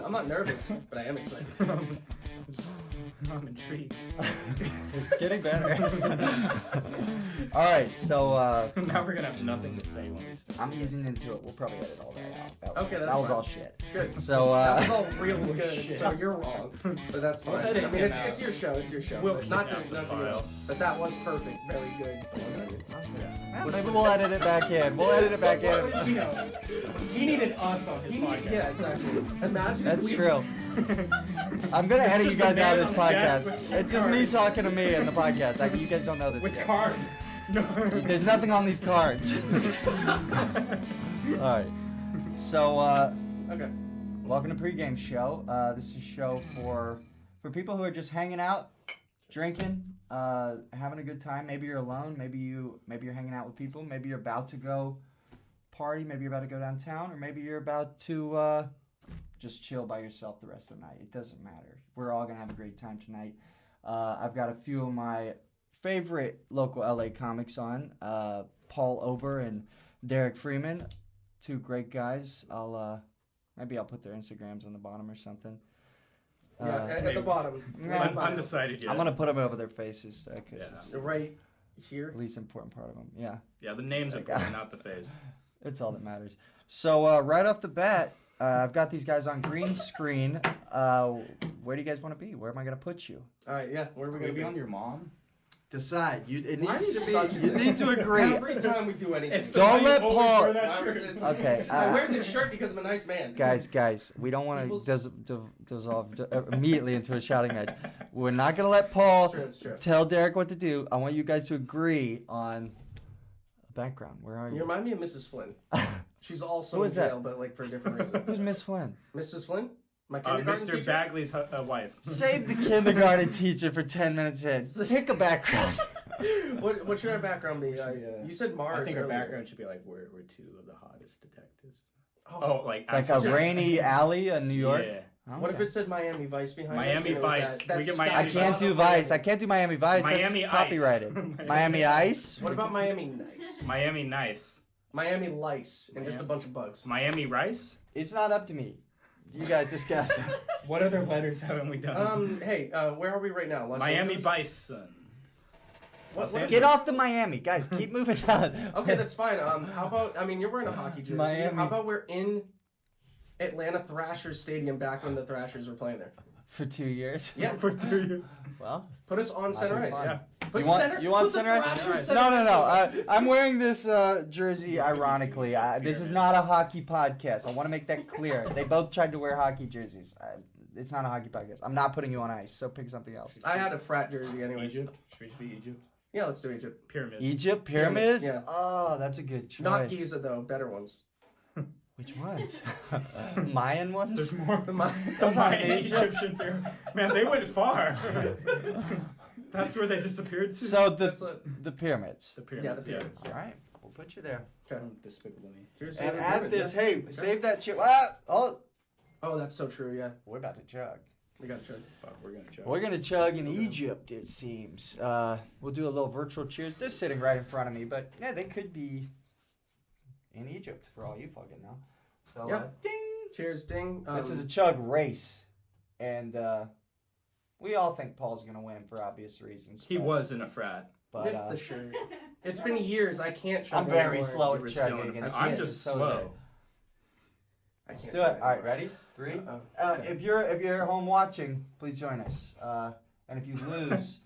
I'm not nervous, but I am excited. I'm intrigued. It's getting better. All right, so Now we're gonna have nothing to say when we start. I'm easing into it. We'll probably edit all that out. Okay, that's that was fine. all shit. Good. So That was all real good, Shit. so you're wrong. But that's fine. We'll edit I mean, him it's out. your show. It's your show. We'll But not to keep it out not the to file. But that was perfect. Very good. Yeah. maybe we'll edit it back in. We'll edit it back in. You know, he needed us on his podcast. Yeah, exactly. Imagine. That's if we, true. I'm gonna edit you just guys a out man of this on a desk podcast. with It's just me cards. talking to me in the podcast. Like, you guys don't know this With yet. cards. No. There's nothing on these cards. All right. So, Okay. welcome to pregame show. This is a show for people who are just hanging out, drinking, having a good time. Maybe you're alone. Maybe you're hanging out with people. Maybe you're about to go party. Maybe you're about to go downtown, or maybe you're about to just chill by yourself the rest of the night. It doesn't matter. We're all gonna have a great time tonight. I've got a few of my favorite local LA comics on, Paul Ober and Derek Feeman, two great guys. Maybe I'll put their Instagrams on the bottom or something. Yeah, at the bottom. I'm Undecided yet. I'm gonna put them over their faces because Yeah. it's Right here. the least important part of them. Yeah, Yeah, the name's important, not the face. it's all that matters. So right off the bat, I've got these guys on green screen. Where do you guys want to be? Where am I gonna put you? All right. Yeah. Where are we gonna be? on your mom? Decide. It Why needs is to such be. a- You need to agree. Every time we do anything. It's the Don't way let you always Paul- wear that shirt. Okay, I wear this shirt because I'm a nice man. Guys, we don't want People's- to dissolve immediately into a shouting match. We're not gonna let Paul It's true. tell Derek what to do. I want you guys to agree on a background. Where are You you? remind me of Mrs. Flynn. She's also Who in is that? jail, but like for a different reason. Who's Miss Flynn? Mrs. Flynn? My kindergarten Mr. teacher? Bagley's wife. Save the kindergarten teacher for 10 minutes in. Pick a background. What should our background be? You said Mars. I think our earlier. background should be like we're two of the hottest detectives. Like Like a Just- rainy alley in New York. Yeah. Oh, What if okay. it said Miami Vice behind Miami us? and it was Vice. That We get stop Miami I Vice. can't do Vice. I can't do Miami Vice. Miami That's Ice. copyrighted. Miami Ice. What about Miami Nice? Miami Nice. Miami Lice and just a bunch of bugs. Miami Rice. It's not up to me. You guys discuss. What other letters haven't we done? Hey, where are we right now? Los Miami Angeles? Bison. What- Los Get off the Miami, guys. Keep moving on. Okay, that's fine. How about? I mean, you're wearing a hockey jersey. Miami. How about we're in Atlanta Thrashers Stadium back when the Thrashers were playing there? For 2 years. Yeah, For 2 years. Well, put us on center be ice. fun. Yeah. Put You want- center. you want put the center ice? Thrashers no, center no, ice. no. I'm wearing this jersey ironically. This is not a hockey podcast. I want to make that clear. They both tried to wear hockey jerseys. It's not a hockey podcast. I'm not putting you on ice, so pick something else. I had a frat jersey anyway. Egypt. Should we be Egypt? Yeah, let's do Egypt. Pyramids. Egypt pyramids. Yeah. Oh, that's a good choice. Not Giza though, better ones. Which ones? Mayan ones? There's more. The Ma- Those are Egyptian pyramids. Man, they went far. That's where they disappeared to. So That's it. the pyramids. The pyramids. Yeah, the pyramids. All right, we'll put you there. Okay. From Despicable Me. Cheers to And the add pyramid, this. yeah. Hey, Okay. save that chip. Oh, Oh, that's so true. Yeah, we're about to chug. we got to check. Fuck, we're gonna chug. We're gonna chug in Egypt, it seems. We'll do a little virtual cheers. They're sitting right in front of me, but yeah, they could be in Egypt for all you fucking know. So, Yep. ding. Cheers, ding. This is a chug race, and we all think Paul's gonna win for obvious reasons. He but- was in a frat. but It's the shirt. It's been years. I can't. I'm chug very anymore. slow You at were still in chugging. a and frat. I'm so just is slow. it. I Let's can't do chug it. All right, anymore. ready? 3. Okay. If you're home watching, please join us. And if you lose,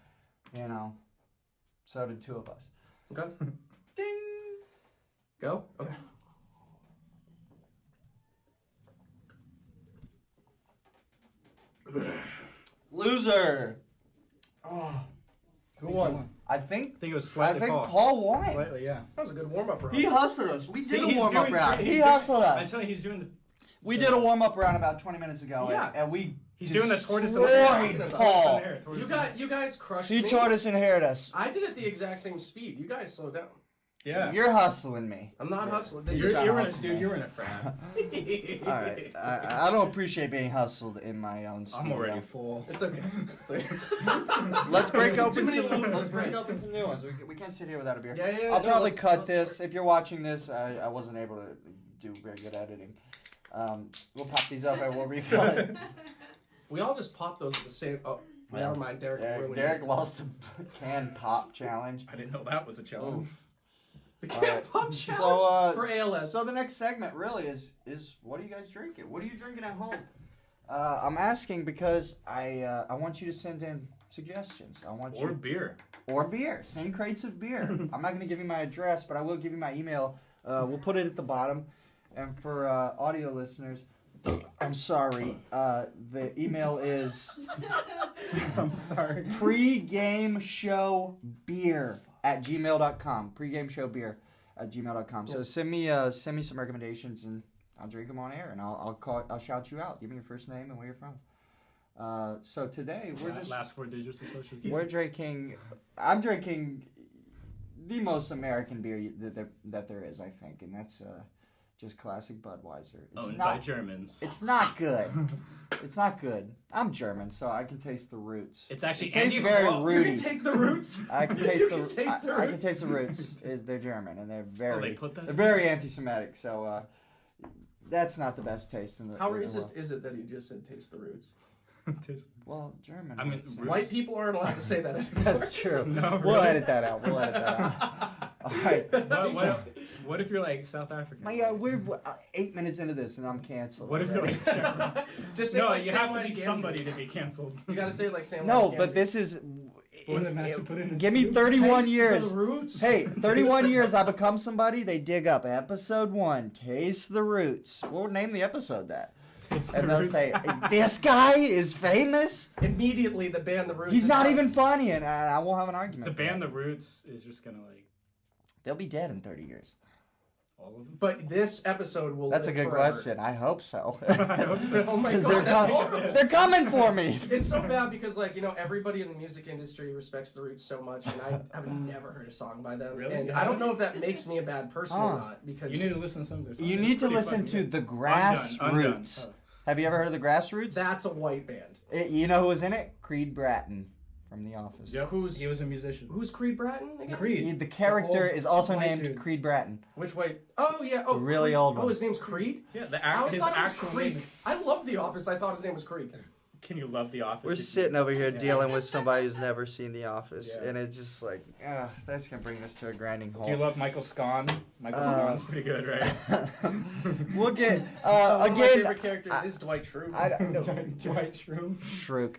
so did 2 of us. Okay. Ding. Go. Okay. Loser. Oh, Who won? I think I think it was slightly Paul won it. Slightly, yeah. That was a good warm up round. He hustled us. We See, did a he's warm up doing- round. he's He doing- hustled I'm us. telling you, he's doing the. We did a warm up round about 20 minutes ago. Yeah. And we He's doing the tortoise and destroyed the- Paul. You guys crushed He me. tortoise inherited us. I did it the exact same speed. You guys slowed down. Yeah. You're hustling me. I'm not hustling. This You're, is you're in a hustling. dude. You're in a frat. All right. I don't appreciate being hustled in my own studio. I'm already full. It's okay. It's okay. Let's break Too open many some. losers, Let's break right? open some new ones. We can't sit here without a beer. Yeah, yeah. I'll no, probably let's- cut let's this. break- If you're watching this, I wasn't able to do very good editing. We'll pop these up and we'll refill it. We all just pop those at the same. Oh, never mind. Derek ruined Derek it. lost the can pop challenge. I didn't know that was a challenge. The All can right. pop challenge for So ALS. the next segment really is what are you guys drinking? What are you drinking at home? I'm asking because I want you to send in suggestions. Or beer. Or beer. Send crates of beer. I'm not going to give you my address, but I will give you my email. We'll put it at the bottom. And for audio listeners, I'm sorry. The email is I'm sorry. pregameshowbeer@gmail.com. Pregameshowbeer@gmail.com. So send me some recommendations and I'll drink them on air and I'll shout you out. Give me your first name and where you're from. So today we're just last 4 digits of social security. we're drinking. I'm drinking the most American beer that there is, I think, and that's just classic Budweiser. Owned by Germans. It's not good. It's not good. I'm German, so I can taste the roots. It's actually It tastes inaugural. very You rooty. can take the roots. I can You taste can the. taste the I can roots. taste the roots. They're German and they're Oh, very. they put that They're in? very anti-Semitic. So that's not the best taste in the. How in the racist world. is it that he just said taste the roots? Well, German. I mean, sounds- White people aren't allowed to say that anymore. That's true. No, We'll really? edit that out. All right. What if you're like South African? We're 8 minutes into this and I'm canceled. What if you're already. like Just say No, like you have to Samwise be Gamgee. somebody to be canceled. You gotta say it like Sam. No, but this is. Or the match you put in the Give me soup. 31 Taste years. the roots. Hey, 31 years I become somebody, they dig up episode 1, Taste the Roots. We'll name the episode that. Taste the And they'll roots. say, this guy is famous? Immediately the band The Roots. He's is not out. even funny, and I won't have an argument. The for band that. The Roots is just gonna like They'll be dead in 30 years. all of them. But this episode will. That's a live good forever. question. I hope so. I hope so. Oh my 'Cause god, that's horrible. they're coming for me. It's so bad because, like, you know, everybody in the music industry respects the Roots so much, and I have never heard a song by them. Really? And You I don't haven't? know if that makes me a bad person or not, because You need to listen to some of their songs. You It's need to pretty listen fucking to good. the Undone. Grassroots. Oh. Have you ever heard of the Grassroots? that's a white band. You know who was in it? Creed Bratton from The Office. Yep. Who's- He was a musician. Who's Creed Bratton again? Creed. The character old is also white named dude. Creed Bratton. Which white? Oh yeah. Oh, The really Creed. old one. Oh, his name's Creed. Yeah, the I always his thought it was actual Creek. name. I love The Office. I thought his name was Creek. Can you love The Office? We're if you- sitting over here Yeah. dealing with somebody who's never seen The Office, Yeah. and it's just like, that's gonna bring this to a grinding Do you halt. love Michael Scone? Michael Uh, Scone's pretty good, right? We'll get One of my again. favorite characters is Dwight Schrute. I don't know. Dwight Schrute. Shrook.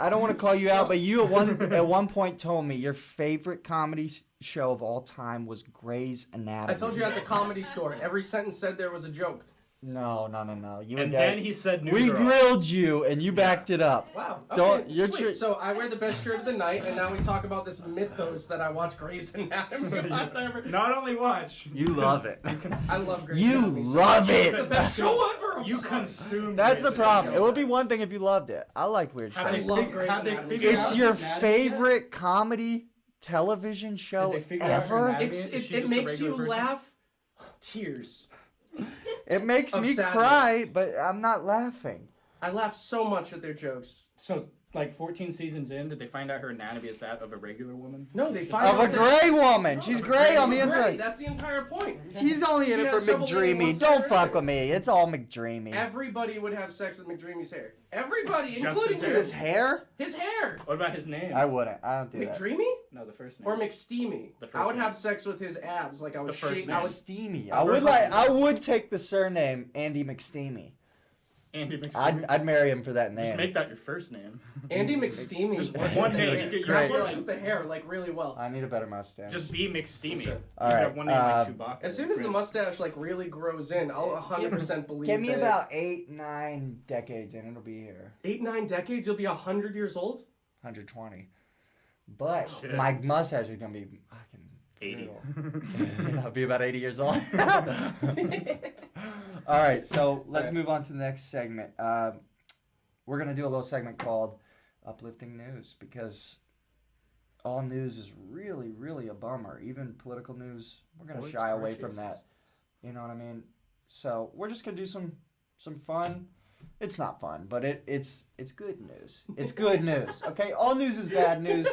I don't want to call you out, but you at one point told me your favorite comedy show of all time was Grey's Anatomy. I told you at the Comedy Store. Every sentence said there was a joke. No. You And dead. then he said We New Girl. grilled you, and you backed it up. Wow. Okay, Don't- you're sweet. tr- So I wear the best shirt of the night, and now we talk about this mythos that I watch Grey's Anatomy. Not only watch, You love it. I love Grey's You Anatomy. love It's the it. best show ever. I'm you sorry. consume. That's the Grey's problem. Anatomy. It would be one thing if you loved it. I like weird Have shit. I they love fig- Grey's have they Anatomy. figured It's out your anatomy yet? favorite comedy television show Did they figure out her ever? anatomy? It's, Is she it just a makes you regular person? laugh. Tears. It makes Of me sadness. cry, but I'm not laughing. I laugh so much at their jokes. So, like 14 seasons in, did they find out her anatomy is that of a regular woman? No, they It's find Of out a that- gray woman. She's gray on the She's gray. inside. That's the entire point. He's only in She it has for trouble getting one McDreamy. side Don't or fuck another. with me. It's all McDreamy. Everybody would have sex with McDreamy's hair. Everybody, Just including his him. hair? His hair? His hair. What about his name? I wouldn't. I don't do that. McDreamy No, the first name. or McSteamy. The first I would name. have sex with his abs, like I would The first shake. name. I would. Steamy. The I would first like. name. I would take the surname Andy McSteamy. Andy McSteamy. I'd marry him for that Just name. make that your first name. Andy McSteamy. Just works one with the name, hair. get your That Great. works with the hair like really well. I need a better mustache. Just be McSteamy. Sure. You All could right, have one name like Chewbacca. As soon as the Prince. mustache like really grows in, I'll 100% believe. Give me that about 8-9 decades and it'll be here. 8-9 decades. You'll be 100 years old. 120. But Shit. my mustache is gonna be fucking 80. brutal. I'll be about 80 years old. All right, so let's Okay. move on to the next segment. We're gonna do a little segment called "Uplifting News" because all news is really, really a bummer. Even political news, we're gonna Or it's shy car away from chases. that. You know what I mean? So we're just gonna do some fun. It's not fun, but it's good news. It's good news. Okay, all news is bad news.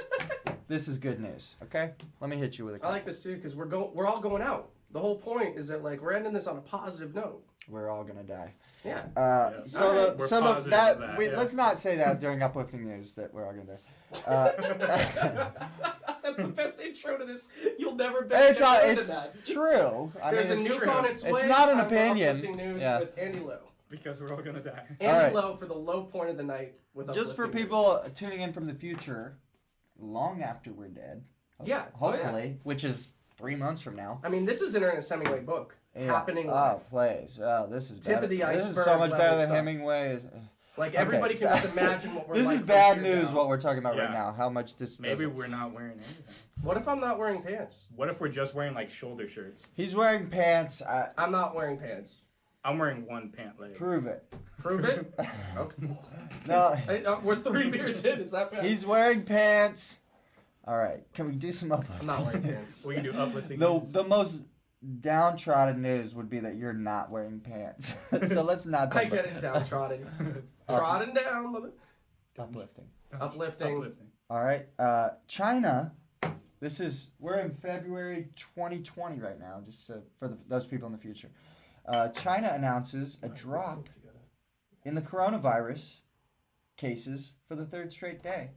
This is good news. Okay, let me hit you with a I couple. like this too because we're all going out. The whole point is that like we're ending this on a positive note. We're all gonna die. Yeah. So We're positive of that, yeah. let's not say that during uplifting news that we're all gonna die. That's the best intro to this. You'll never bet. It's true. There's a it's nuke true. on its way. It's not an Time for opinion. Uplifting news Yeah. with Andy Lowe. Because we're all gonna die. Andy Alright. Lowe for the low point of the night with Just for uplifting people tuning in from the future, long after we're dead. Yeah. Oh, yeah. Hopefully, which is 3 months from now. news. I mean, this is an Ernest Hemingway book happening live. Oh, please. Oh, this is Tip better. of the This is iceberg so much level better than stuff. Hemingway's. Like Okay, everybody can so- just imagine what we're This like. is from bad here news. down. What we're talking about right Yeah. now. How much this? Maybe doesn't- we're not wearing anything. What if I'm not wearing pants? What if we're just wearing like shoulder shirts? He's wearing pants. I'm not wearing pants. I'm wearing one pant leg. Prove it. Prove it. Okay. No, Hey, we're 3 beers in. Is that bad? he's wearing pants. All right, can we do some uplifting? I'm not wearing pants. We can do uplifting. The news. the most downtrodden news would be that you're not wearing pants. So let's not. I get it downtrodden. Trodden down. Mother. Uplifting. Uplifting. All right, China. We're in February 2020 right now. Just for those people in the future, China announces a drop in the coronavirus cases for the 3rd straight day.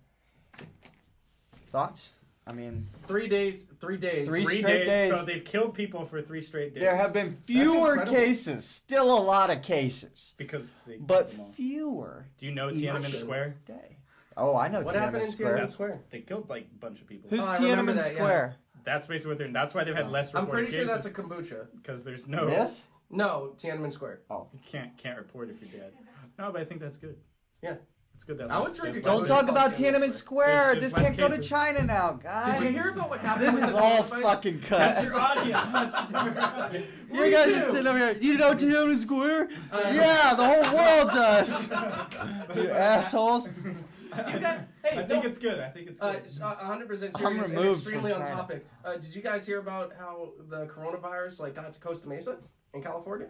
Thoughts? I mean, 3 days. 3 days. Three Three straight days. So they've killed people for 3 straight days. there have been fewer incredible. cases, still a lot of cases, because they but killed them all. fewer Do you know each Tiananmen Square? day. Oh, I know What Tiananmen happened in Square. Tiananmen Square? They killed like a bunch of people. Who's Oh, I remember Tiananmen that, yeah. Square? That's basically what they're. That's why they've had less I'm reported pretty sure that's cases. a kombucha. Because there's no. Yes? No, Tiananmen Square. You can't report if you're dead. No, but I think that's good. Yeah. It's good that. I would less- drink there's a Don't less- talk Tiananmen about Square. Tiananmen Square. There's This less can't go to cases. China now, guys. Did you hear about what happened? This with is the all coronavirus? fucking cut. That's your audience. That's You guys are sitting over here. You know Tiananmen Square? Yeah, the whole world does. You assholes. Did you guys, hey, I think it's good. I think it's good. 100% I'm serious and removed extremely from on China. topic. Did you guys hear about how the coronavirus like got to Costa Mesa in California?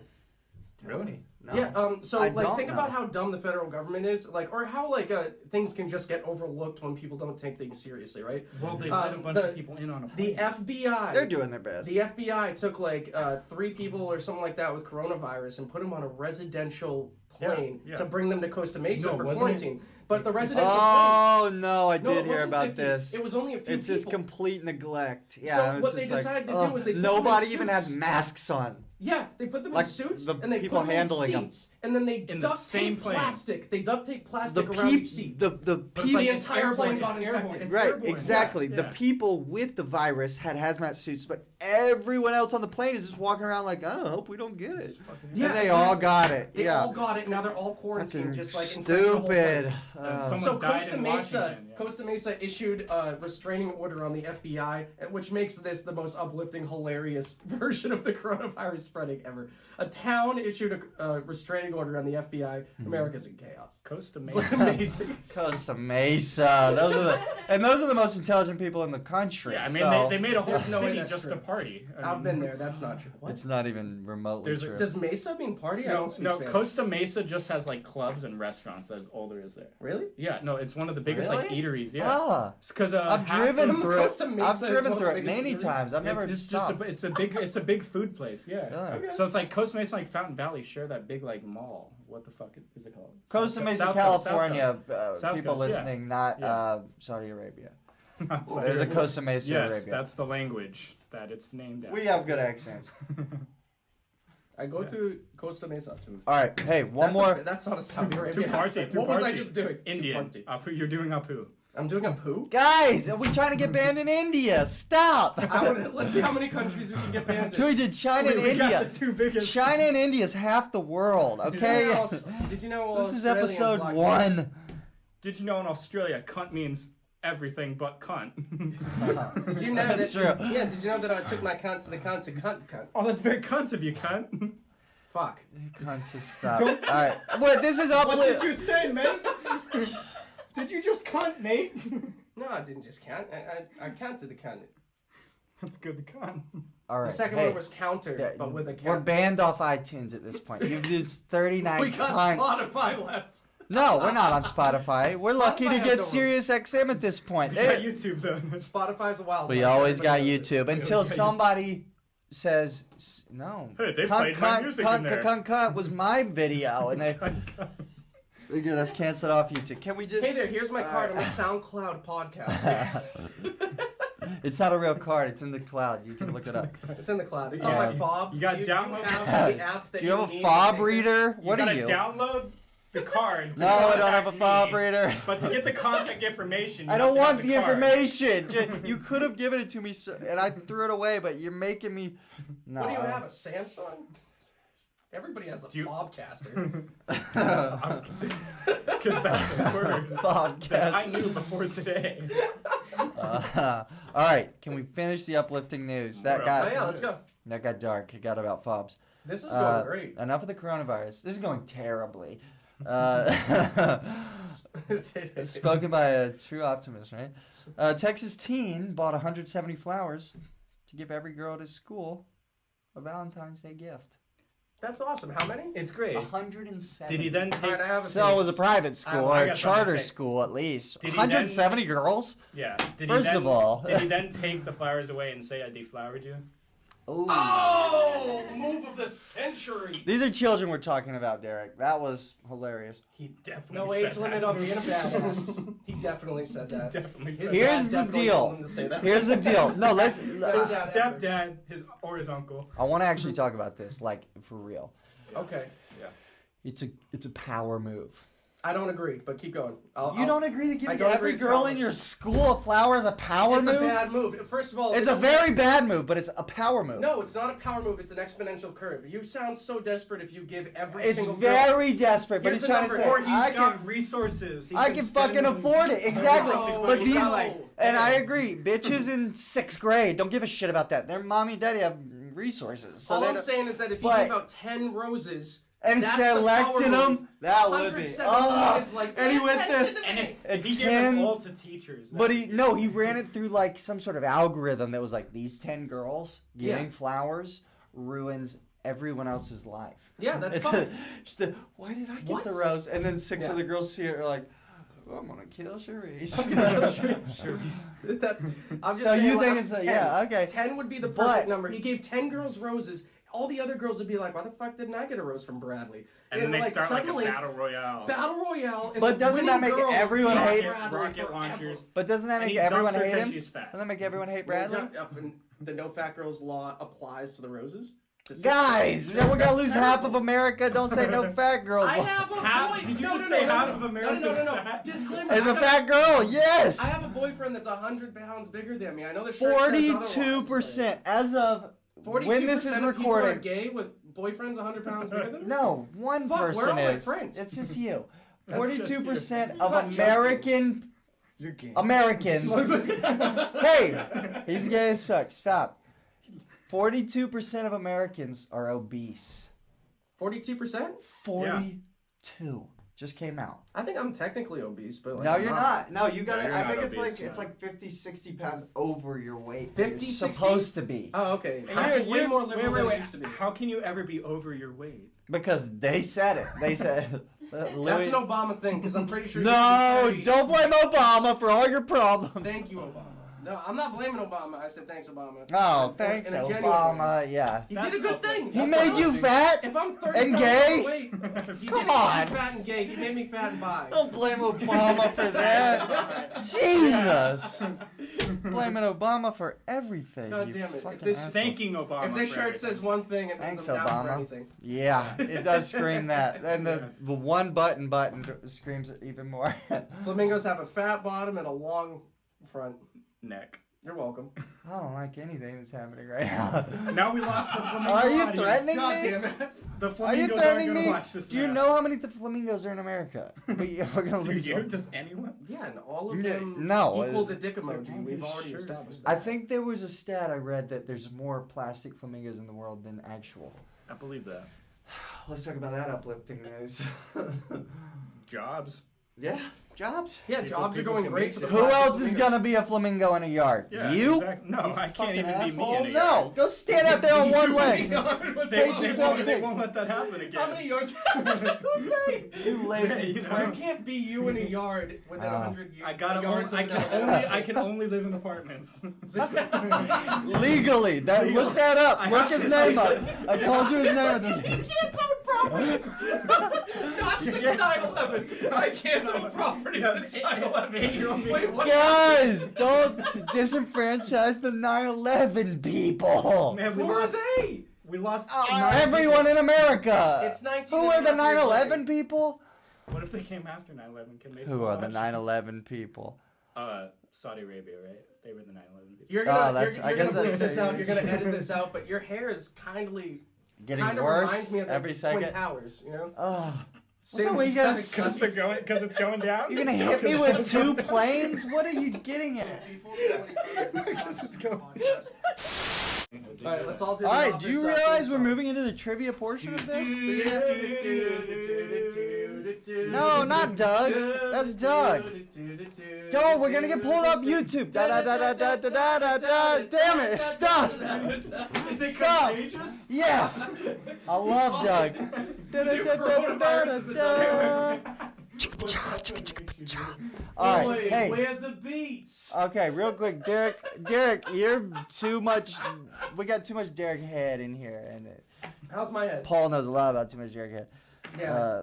Really? No. Yeah. So I like, don't think know. about how dumb the federal government is, like, or how like things can just get overlooked when people don't take things seriously, right? Well, they let a bunch of people in on a The plane. FBI. They're doing their best. The FBI took like 3 people or something like that with coronavirus and put them on a residential plane Yeah. to bring them to Costa Mesa No, for wasn't quarantine. But the residential Oh no, I plane. No, did it hear wasn't about 50. this. It was only a few It's people. just complete neglect. Yeah. So it's what they just like, decided to do ugh, was they put them in nobody even suits. has masks on. Yeah, they put them Like in suits the and they people put them in handling 'em. seats, and then they In the duct same tape plane. plastic. They duct tape plastic The around peop- each seat. the But it's people the it's entire plane airborne, got it's airborne, infected. it's right, airborne. exactly. Yeah, The yeah. people with the virus had hazmat suits, but everyone else on the plane is just walking around like, oh, I hope we don't get it. Yeah, and they all got it. They yeah. all got it. Now they're all That's quarantined, just like infected the whole stupid. plane. Someone So died Costa in Mesa, Washington, yeah. Costa Mesa issued a restraining order on the FBI, which makes this the most uplifting, hilarious version of the coronavirus spreading ever. A town issued a restraining order on the FBI. America's in chaos. Costa It's Mesa. like amazing. Costa Mesa. Those are the most intelligent people in the country. Yeah, I mean so they made a whole There's no way city that's just true. to party. I I've mean, been there. That's not true. What? it's not even remotely There's a- true. Does Mesa mean party? I No, don't speak no. Spanish. Costa Mesa just has like clubs and restaurants. That's all there is there. Really? Yeah, no, it's one of the biggest like Really? eateries. Yeah, Ah, because I've half driven the- through it. Costa Mesa I've is driven one of through the it biggest many cities. times. I've never it's just stopped. it's a big food place. Yeah. Really? Okay. So it's like Costa Mesa, like Fountain Valley, share that big like mall. What the fuck is it called? Costa South Mesa, Coast, South Coast. California. South People Coast, yeah. listening, not Yeah. Saudi Arabia. Not Saudi There's a Arabia. Costa Mesa Yes, Arabia. that's the language that it's named after. We have good accents. I go Yeah. to Costa Mesa to. All right, hey, one That's more. that's not a Saudi Arabia. party, accent. to What was I party. just doing? To Indian. party. Apu, you're doing Apu. I'm doing a poo. Guys, are we trying to get banned in India? Stop. Let's see how many countries we can get banned So in. we did China and We got India. the two biggest. China and India is half the world, okay? Did you know This is Australians episode like- 1. Did you know in Australia, cunt means everything but cunt? Did you know that? That's true. Yeah. Did you know that I took my cunt to the cunt to cunt? Oh, that's very cunt of you, cunt. Fuck. Cunts, just stop. All right. What? This is What did uplift. you say, mate? Did you just cunt, mate? No, I didn't just count. I counted the cunt. That's good, the cunt. All right. The second hey, one was counter, yeah, but with a we're count. banned off iTunes at this point. You've used 39 We got cunts. Spotify left. No, we're not on Spotify. We're lucky to Spotify get has Sirius XM at this point. We got Hey, YouTube, though. Spotify's a wild. we one. always got Everybody knows it. YouTube until got YouTube. somebody says no. Hey, they played my music in there. Cut was my video, and they get us canceled off YouTube. Can we just? Hey there, here's my card. I'm a SoundCloud podcaster. It's not a real card. It's in the cloud. You can look it up. It's in the cloud. It's on my fob. You got do download. you have the app that Do you have a need fob to take reader? What are you? You gotta download the card. No, I don't have a fob reader. But to get the contact information, I don't want the information. You could have given it to me, and I threw it away. But you're making me. No. What do you have? A Samsung? Everybody has a fobcaster. Because that's a word Fobcaster. that I knew before today. All right, can we finish the uplifting news? That Yeah, let's go. got dark. It got about fobs. This is going great. Enough of the coronavirus. This is going terribly. Spoken by a true optimist, right? Texas teen bought 170 flowers to give every girl at his school a Valentine's Day gift. That's awesome. How many? It's great. 170. Did he then take... So it was a private school or a charter school at least. 170 girls? Yeah. First of all... Did he then take the flowers away and say, I deflowered you? Ooh. Oh! Move of the century! These are children we're talking about, Derek. That was hilarious. He definitely No said age limit that. on being a badass. He definitely said that. Definitely His said Here's dad the definitely deal. told him to say that. Here's the deal. No, let's... His that. dad Stepdad, his uncle. I want to actually talk about this, like, for real. Okay. Yeah. It's a power move. I don't agree, but keep going. You don't agree to I give don't every agree it's girl power. in your school a flower as a power It's move? a bad move. First of all, It's a very bad move, but it's a power move. No, it's not a power move. It's an exponential curve. You sound so desperate if you give every It's single girl... very desperate, but Here's he's the trying to number. say, Or he's I got can, resources. He I can can spend fucking them. afford it. Exactly. No, But no. these, and I agree, bitches in 6th grade don't give a shit about that. Their mommy and daddy have resources. So All they I'm don't- saying is that if you but- give out 10 roses... and that's the power selected move. them, that would be. 170 is like, and he pay went attention there. to And me. if he 10, gave them all to teachers. But he ran it through like some sort of algorithm that was like these 10 girls giving Yeah. flowers ruins everyone else's life. Yeah, that's It's fine. why did I get What? the rose? And then 6 Yeah. other girls see it are like, oh, I'm gonna kill Charisse. That's. I'm just So saying, you like, think it's 10. yeah, okay. 10 would be the But- perfect number. He gave 10 girls roses. All the other girls would be like, why the fuck didn't I get a rose from Bradley? And then they start like a suddenly, battle royale. Battle Royale. And But the doesn't that winning make girl everyone gets hate- Bradley rocket forever. launchers. But doesn't that And make he everyone dumps her hate 'cause him? she's fat. Doesn't that make everyone hate Well, Bradley? and the no fat girls law applies to the roses? To Guys, we're gonna lose half of America. Don't say no fat girls. I have a Half- boy. did you no, just no, say no, half no, of no, America's no. fat? Disclaimer. As I a got fat girl, yes. I have a boyfriend that's 100 pounds bigger than me. I know the shirt says otherwise, 42% as of but 42% when this is of people are recorded. gay with boyfriends 100 pounds bigger than them? No, one Fuck, where person are my is. friends? It's just you. That's 42% It's of not just you. American You're gay. Americans. Hey, he's gay as fuck. Stop. 42% of Americans are obese. 42%? 42 just came out. I think I'm technically obese, but like, No, I'm you're not. No, you got No, to you're I not think it's obese, like no. 50, 60 pounds over your weight. 50, You're 60? supposed to be. Oh, okay. And That's way more liberal than it wait. used to be. How can you ever be over your weight? Because they said it. They said That's Louis- an Obama thing, because I'm pretty sure... No, you should be don't blame Obama for all your problems. Thank you, Obama. No, I'm not blaming Obama. I said thanks, Obama. Oh, thanks, In a genuine way. Obama. Yeah. He did a good thing. He That's made all. you fat? If I'm 30 and pounds gay? overweight, he Come didn't on. make me fat and gay. He made me fat and bi. Don't blame Obama for that. Jesus. Blaming Obama for everything. God you damn it. If fucking this- assholes. Thanking Obama. If this for shirt everything. says one thing, it Thanks, doesn't count for Obama. anything. Yeah, it does scream that. And the one button screams it even more. Flamingos have a fat bottom and a long front. neck. You're welcome. I don't like anything that's happening right now. Now we lost the flamingo. Are you audience. threatening God me? damn it. The Are you flamingos aren't threatening gonna me? watch this Do you now. know how many flamingos are in America? We're gonna Do lose you? them. Does anyone? Yeah, and all of Yeah, them no, equal the dick emoji. only We've already sure. established that. I think there was a stat I read that there's more plastic flamingos in the world than actual. I believe that. Let's talk about that uplifting news. Jobs. Yeah, Jobs? Yeah, jobs are going can great make for the shit. Who black else is flamingos. gonna be a flamingo in a yard? Yeah, You? exactly. No, I can't Fucking even be me asshole. in a No, yard. go stand out there on one leg. Take yourself a They pic. won't let that happen again. How many yards? Who's that? You lazy You know. You can't be you in a yard within Oh. 100 years. I gotta. yards I of can an only. house. I can only live in apartments. Legally. Look that up. I Look have his to- name up. I told you his name. You can't own property. Not since 9/11. I can't own property since 9/11. Wait, what? Guys, don't disenfranchise the 9/11 people. Man, we Who are lost. they? We lost. Everyone in America. It's 19. Who are the 9/11 people? What if they came after 9/11? Can they? Who still are the watch? 9/11 people? Saudi Arabia, right? They were the 9/11 people. You're Oh, gonna, that's- you're, I you're guess gonna bleep that's- this out. You're gonna edit this out. But your hair is Getting kind of worse reminds me of the every Twin second. Towers. You know. Oh, Same up with you guys? aesthetic Because it's going down. you're gonna hit me with 2 planes? What are you getting at? All right, let's all do. All the right, do you office, realize theme we're song. moving into the trivia portion of this? No, No, not Doug. That's Doug. Don't, we're gonna get pulled off YouTube. Da da da da da da da da da. Damn it! Stop. Is it Stop. contagious? Yes. I love Doug. Da da da da da da da. All right, hey. Where the beats? Okay, real quick, Derek, you're too much. We got too much Derek head in here, and How's my head? Paul knows a lot about too much Derek head. Yeah,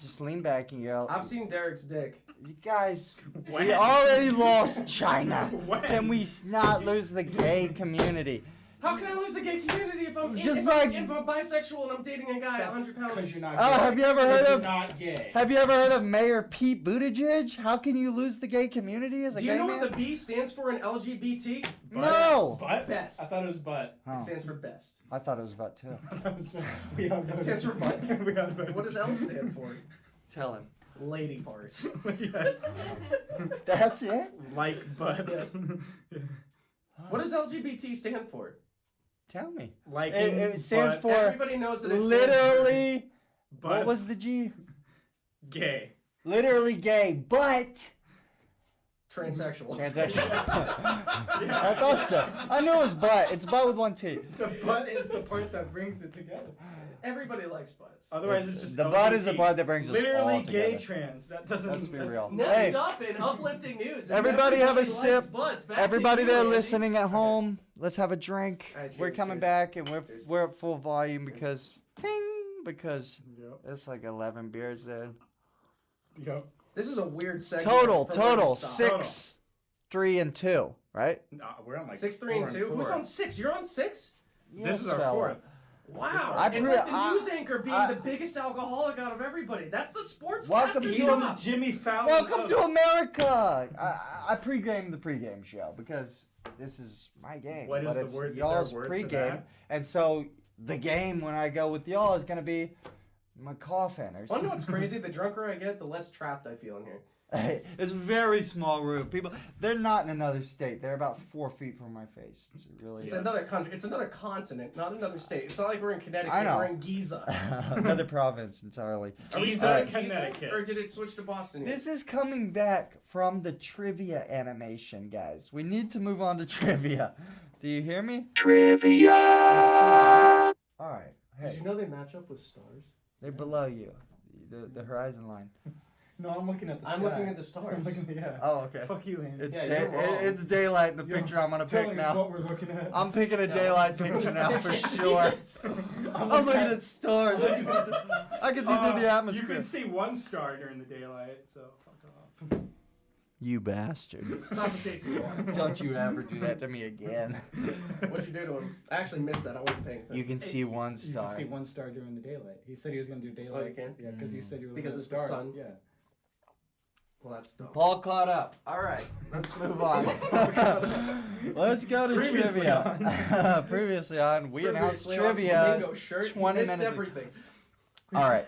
Just lean back and yell. I've seen Derek's dick. You guys, we When? already lost China. When? Can we not lose the gay community? How can I lose a gay community if I'm Just if like- I'm bisexual and I'm dating a guy 100 Because pounds? you're not. Oh, gay. have you ever heard Because of- You're not gay. Have you ever heard of Mayor Pete Buttigieg? How can you lose the gay community as a Do you gay know man? what the B stands for in LGBT? No. Butt? Best. I thought it was butt. Oh, It stands for best. I thought it was about 2. We have It stands for butt. We have What does L stand for? Tell him. Lady parts. Yes. That's it? Like butts. What does LGBT stand for? Tell me. Like It stands for Everybody knows that it's literally. butts. What was the G? Gay? Literally gay, but transsexual. transsexual. I thought so. I knew it was butt. It's butt with 1 T. The butt is the part that brings it together. Everybody likes butts. Otherwise, it's just The butt is the LGBT. part that brings us Literally all gay together. trans. That doesn't. Let's be real. Next Hey, up in uplifting news. is everybody have a likes sip. Butts. Back to everybody you, there Andy. listening at home, let's have a drink. All right, We're cheers, coming cheers. back and Cheers. we're at full volume because because Yep. it's like 11 beers in. Yep. This is a weird segment. Total from where we stopped. 6, 3, and 2, right? No, we're on like 6, 3, and 4 2. Who's four. on 6? You're on 6? This is our fella. 4th. Wow. I it's pre- like the I- news anchor being I- the biggest alcoholic out of everybody. That's the sports Welcome caster's to job. Jimmy Fallon. Welcome to America. I pregame the pregame show because this is my game. What is but the it's word- is there a y'all's word for pregame, that? and so the game when I go with y'all is gonna be my coffin or Want to know something. what's crazy? The drunker I get, the less trapped I feel in here. It's a very small room. People, they're not in another state. They're about 4 feet from my face. It's really It's another country. It's another continent, not another state. It's not like we're in Connecticut. I know. We're in Giza. another province entirely. Are we Giza, still in Connecticut. Giza, or did it switch to Boston? Yet? This is coming back from the trivia animation, guys. We need to move on to trivia. Do you hear me? Trivia. All right. Did Hey, you know they match up with stars? they're below you, the horizon line. No, I'm looking at the I'm sky. looking at the stars. I'm looking, yeah. Oh, okay. Fuck you, Andy. It's Yeah, you're wrong. it's daylight in the Yo, picture I'm gonna Telling pick us now. what we're looking at. I'm picking a Yeah. daylight picture now for sure. I'm looking at stars. I can see through the You atmosphere. can see one star during the daylight, so fuck off. You bastard. Stop chasing you. Don't you ever do that to me again. What'd you do to him? I actually missed that. I wasn't paying attention. You can see one You star. can see one star during the daylight. He said he was gonna do daylight. Oh, you can? Yeah, because you said you were Because looking it's at the stars. sun. Yeah. Well, that's dumb. Paul caught up. All right, let's move on. Let's go to Previously trivia. Previously on, we announced Previously on trivia. Flamingo shirt, 20 you missed minutes ago. everything. All right,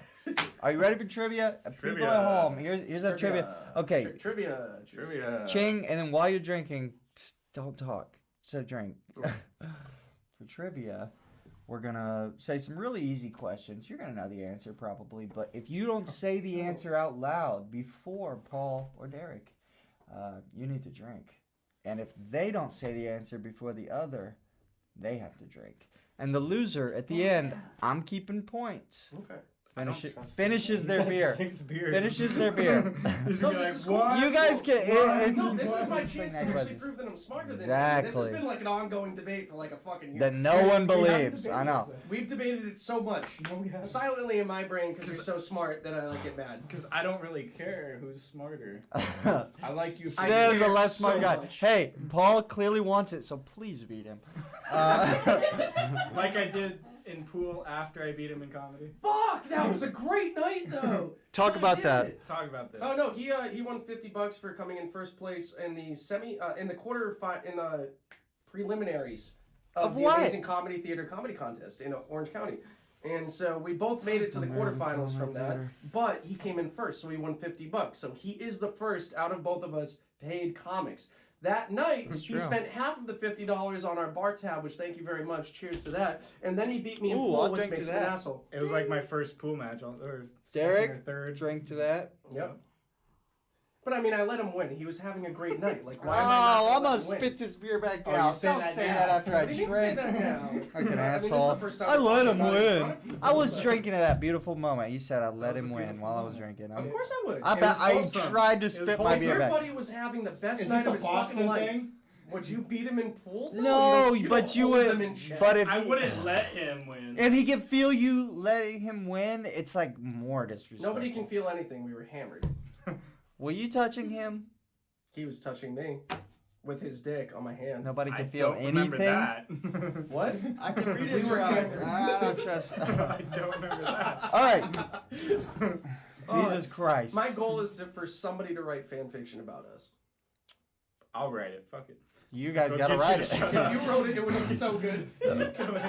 are you ready for trivia? People Trivia. at home, here's our trivia. Okay, Trivia. Trivia. Ching, and then while you're drinking, don't talk. So drink. For trivia, We're gonna say some really easy questions. You're gonna know the answer probably, but if you don't say the answer out loud before Paul or Derek, you need to drink. And if they don't say the answer before the other, they have to drink. And the loser at the end, I'm keeping points. Okay. Finishes their beer. 6 beers. Finishes their beer. He's No, gonna be this like, is cool. "What? You guys can. No, this is my It's chance like to that actually question. prove that I'm smarter than you. This Exactly. has been like an ongoing debate for like a fucking year. That no one We haven't believes. I debated know. this, We've debated it so much. though. No, we haven't. Silently in my brain because you're so smart that I like get mad. Because I don't really care who's smarter. I like you. I Says care a less smart so guy. much. Hey, Paul clearly wants it, so please beat him. Like I did in pool after I beat him in comedy. Fuck! That was a great night though. Talk God about damn that. it. Talk about this. Oh no, he won $50 for coming in first place in the in the preliminaries Of the what? Amazing Comedy Theater Comedy Contest in Orange County. And so we both made it to the quarterfinals from that, but he came in first, so he won $50. So he is the first out of both of us paid comics. That night, That's he true. spent half of the $50 on our bar tab, which thank you very much. Cheers to that. And then he beat me in Ooh, pool, I'll which drink to makes him an that. asshole. It was like my first pool match, or Derek, second or third. Drink to that. Yep. But I mean, I let him win. He was having a great night. Like, Oh, why am I not I'm gonna gonna let him win? spit this beer back Oh, down. you say Don't that say now. that after I What do you mean say drink. that now? Fucking I mean, this is asshole. the first time I we're let talking him about it in win. front of people. I was drinking at that beautiful moment. You said I let was him a win beautiful while I was moment. drinking. Of course I would. I It bet was I wholesome. tried to It was spit my wholesome. If beer your back. buddy was having the best Is night this a of his fucking Boston life, thing? would you beat him in pool? No, you but don't you hold them would. in check. But if I wouldn't let him win. if he can feel you letting him win, it's like more disrespectful. Nobody can feel anything. We were hammered. Were you touching him? He was touching me with his dick on my hand. Nobody I can feel don't remember anything. that. What? I can read it We in were your eyes. hammered. I don't trust. I don't remember that. All right. Oh, Jesus Christ. My goal is for somebody to write fan fiction about us. I'll write it. Fuck it. You guys Go gotta get write your it. shit. If you wrote it, it would be so good.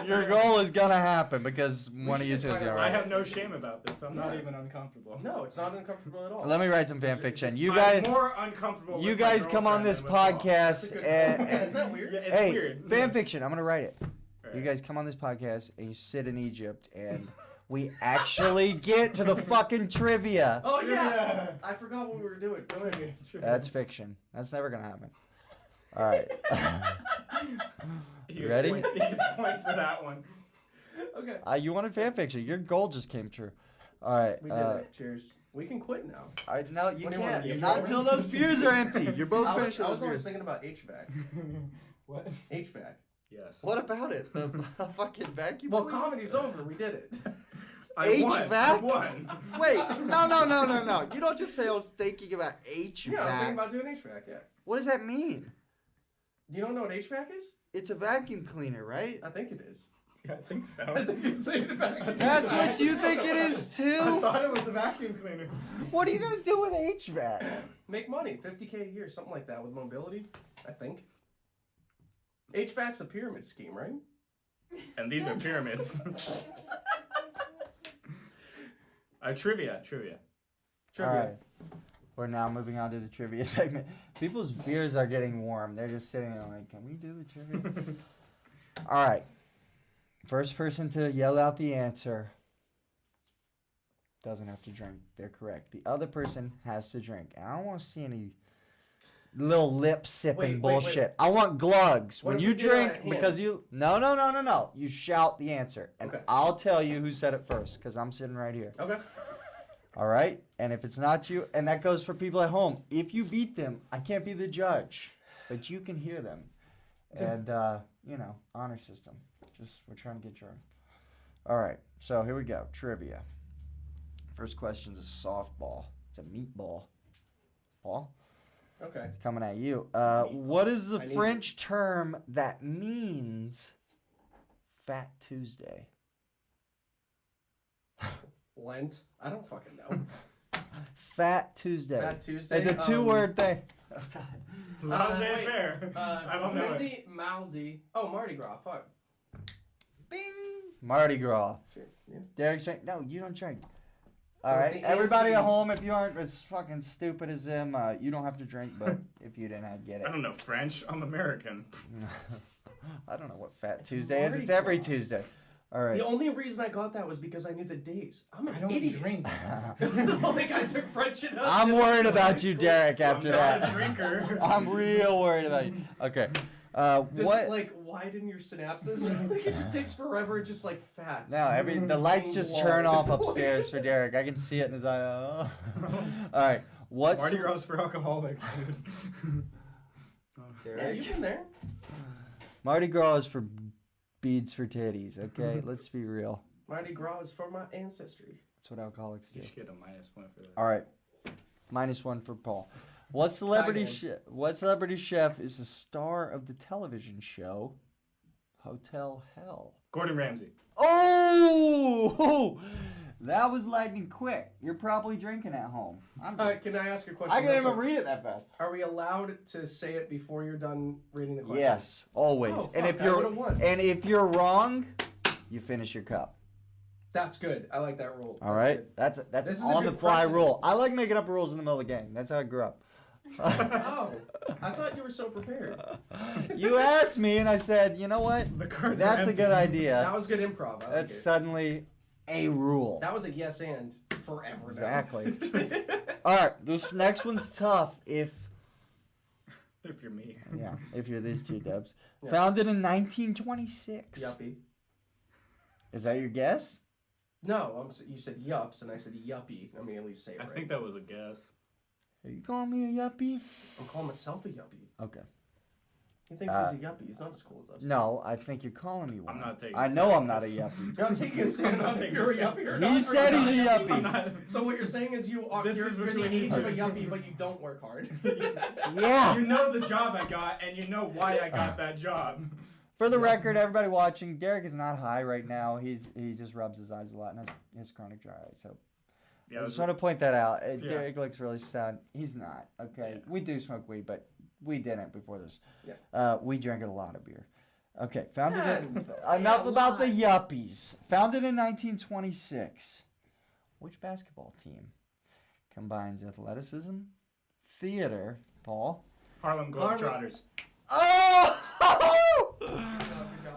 Your goal is gonna happen because one of should you just two is write gonna it. I write it. have no shame about this. I'm not Yeah. even uncomfortable. No, it's not uncomfortable at all. Let me write some fan fiction. You I'm guys, more uncomfortable. you with my guys come on girlfriend this than with Paul. That's a podcast good and, point. Is that weird? Yeah, it's hey, weird. fan fiction. I'm gonna write it. Right. You guys come on this podcast and you sit in Egypt and we actually get to the fucking trivia. Oh yeah. Yeah. I forgot what we were doing. Go ahead. That's fiction. That's never gonna happen. All right. He gets Ready? Points, he gets points for that one. Okay. You wanted fan fiction. Your goal just came true. All right. We did it. Cheers. We can quit now. No, you What do you want, can't. you Not enjoy until it? those beers are empty. You're both I was, finished I with was those always beers. thinking about HVAC. What? HVAC. Yes. What about it? The fucking vacuum. Well, cleaner? comedy's over. We did it. I won. HVAC? I won. Wait, no. You don't just say I was thinking about HVAC. Yeah, I was thinking about doing HVAC. Yeah. What does that mean? You don't know what HVAC is? It's a vacuum cleaner, right? I think it is. Yeah, I think so. I think you're saying it back. That's what you think it is I too? thought it was a vacuum cleaner. What are you gonna do with HVAC? Make money, $50K a year, something like that with mobility. I think. HVAC's a pyramid scheme, right? And these are pyramids. Trivia. All right. We're now moving on to the trivia segment. People's beers are getting warm. They're just sitting there like, can we do the trivia? All right. First person to yell out the answer doesn't have to drink. They're correct. The other person has to drink. And I don't want to see any little lip sipping Wait. bullshit. I want glugs. What When if you we did, drink, hands? because you... No. You shout the answer. And Okay. I'll tell you who said it first, because I'm sitting right here. Okay. All right? And if it's not you, and that goes for people at home, if you beat them, I can't be the judge, but you can hear them. And, honor system. We're trying to get drunk. All right, so here we go. Trivia. First question's a softball. It's a meatball. Paul, Okay. coming at you. What is the I need French term that means Fat Tuesday? Lent. I don't fucking know. Fat Tuesday. Fat Tuesday. It's a two-word thing. Laissez wait. faire. I don't know it. Maldi. Oh, Mardi Gras. Fuck. Bing. Mardi Gras. Sure. Yeah. Derek's drink. No, you don't drink. So All it's right, the everybody at anti- home, if you aren't as fucking stupid as them, you don't have to drink. But if you didn't, I'd get it. I don't know French. I'm American. I don't know what Fat Tuesday is. Mardi It's every Gras. Tuesday. All right. The only reason I got that was because I knew the days. I'm an I don't idiot. drink. Like I took French and I'm worried about you, Derek, after I'm not a that. drinker. I'm real worried about you. Okay. Does What? it like widen your synapses? Like it just takes forever. It's just like fat. No, the lights just turn off upstairs for Derek. I can see it in his eye. Oh. All right. What's Mardi Gras for alcoholics, dude. Yeah, you've been there. Mardi Gras is for beads for titties, okay? Let's be real. Mardi Gras is for my ancestry. That's what alcoholics do. You should get a -1 for that. All right. -1 for Paul. What celebrity chef is the star of the television show Hotel Hell? Gordon Ramsay. Oh! That was lightning quick. You're probably drinking at home. Can I ask a question? I can't real even quick? read it that fast. Are we allowed to say it before you're done reading the question? Yes, always. Oh, and fuck, if I would've won. if you're wrong, you finish your cup. That's good. I like that rule. All That's right, good. that's This is a on good the fly precedent. rule. I like making up rules in the middle of the game. That's how I grew up. Oh, I thought you were so prepared. You asked me, and I said, you know what? The cards are That's a empty. good idea. That was good improv. I like That's it. suddenly a rule. That was a yes and forever. now. Exactly. All right, this next one's tough. If If you're me. if you're these two dubs, Yeah. founded in 1926. Yuppie. Is that your guess? No, you said yups, and I said yuppie. I mean, at least say it I right. think that was a guess. Are you calling me a yuppie? I'm calling myself a yuppie. Okay. He thinks he's a yuppie. He's not as cool as us. No, I think you're calling me one. I'm not taking I a know stand I'm not a on this. yuppie. You're not taking a stand on if you're a yuppie or not. He or said not he's a yuppie. I'm yuppie. not- So what you're saying is you're This is the between age you. of a yuppie, but you don't work hard. Yeah. You know the job I got, and you know why I got that job. For the record, everybody watching, Derek is not high right now. He just rubs his eyes a lot and has chronic dry eye. So Yeah, I just want to point that out. Yeah. Derek looks really sad. He's not. Okay. Yeah. We do smoke weed, but we didn't before this. Yeah. We drank a lot of beer. Okay. Founded Yeah, enough a about the lot. yuppies. Founded in 1926. Which basketball team combines athleticism, theater, Paul? Harlem Globetrotters. Oh!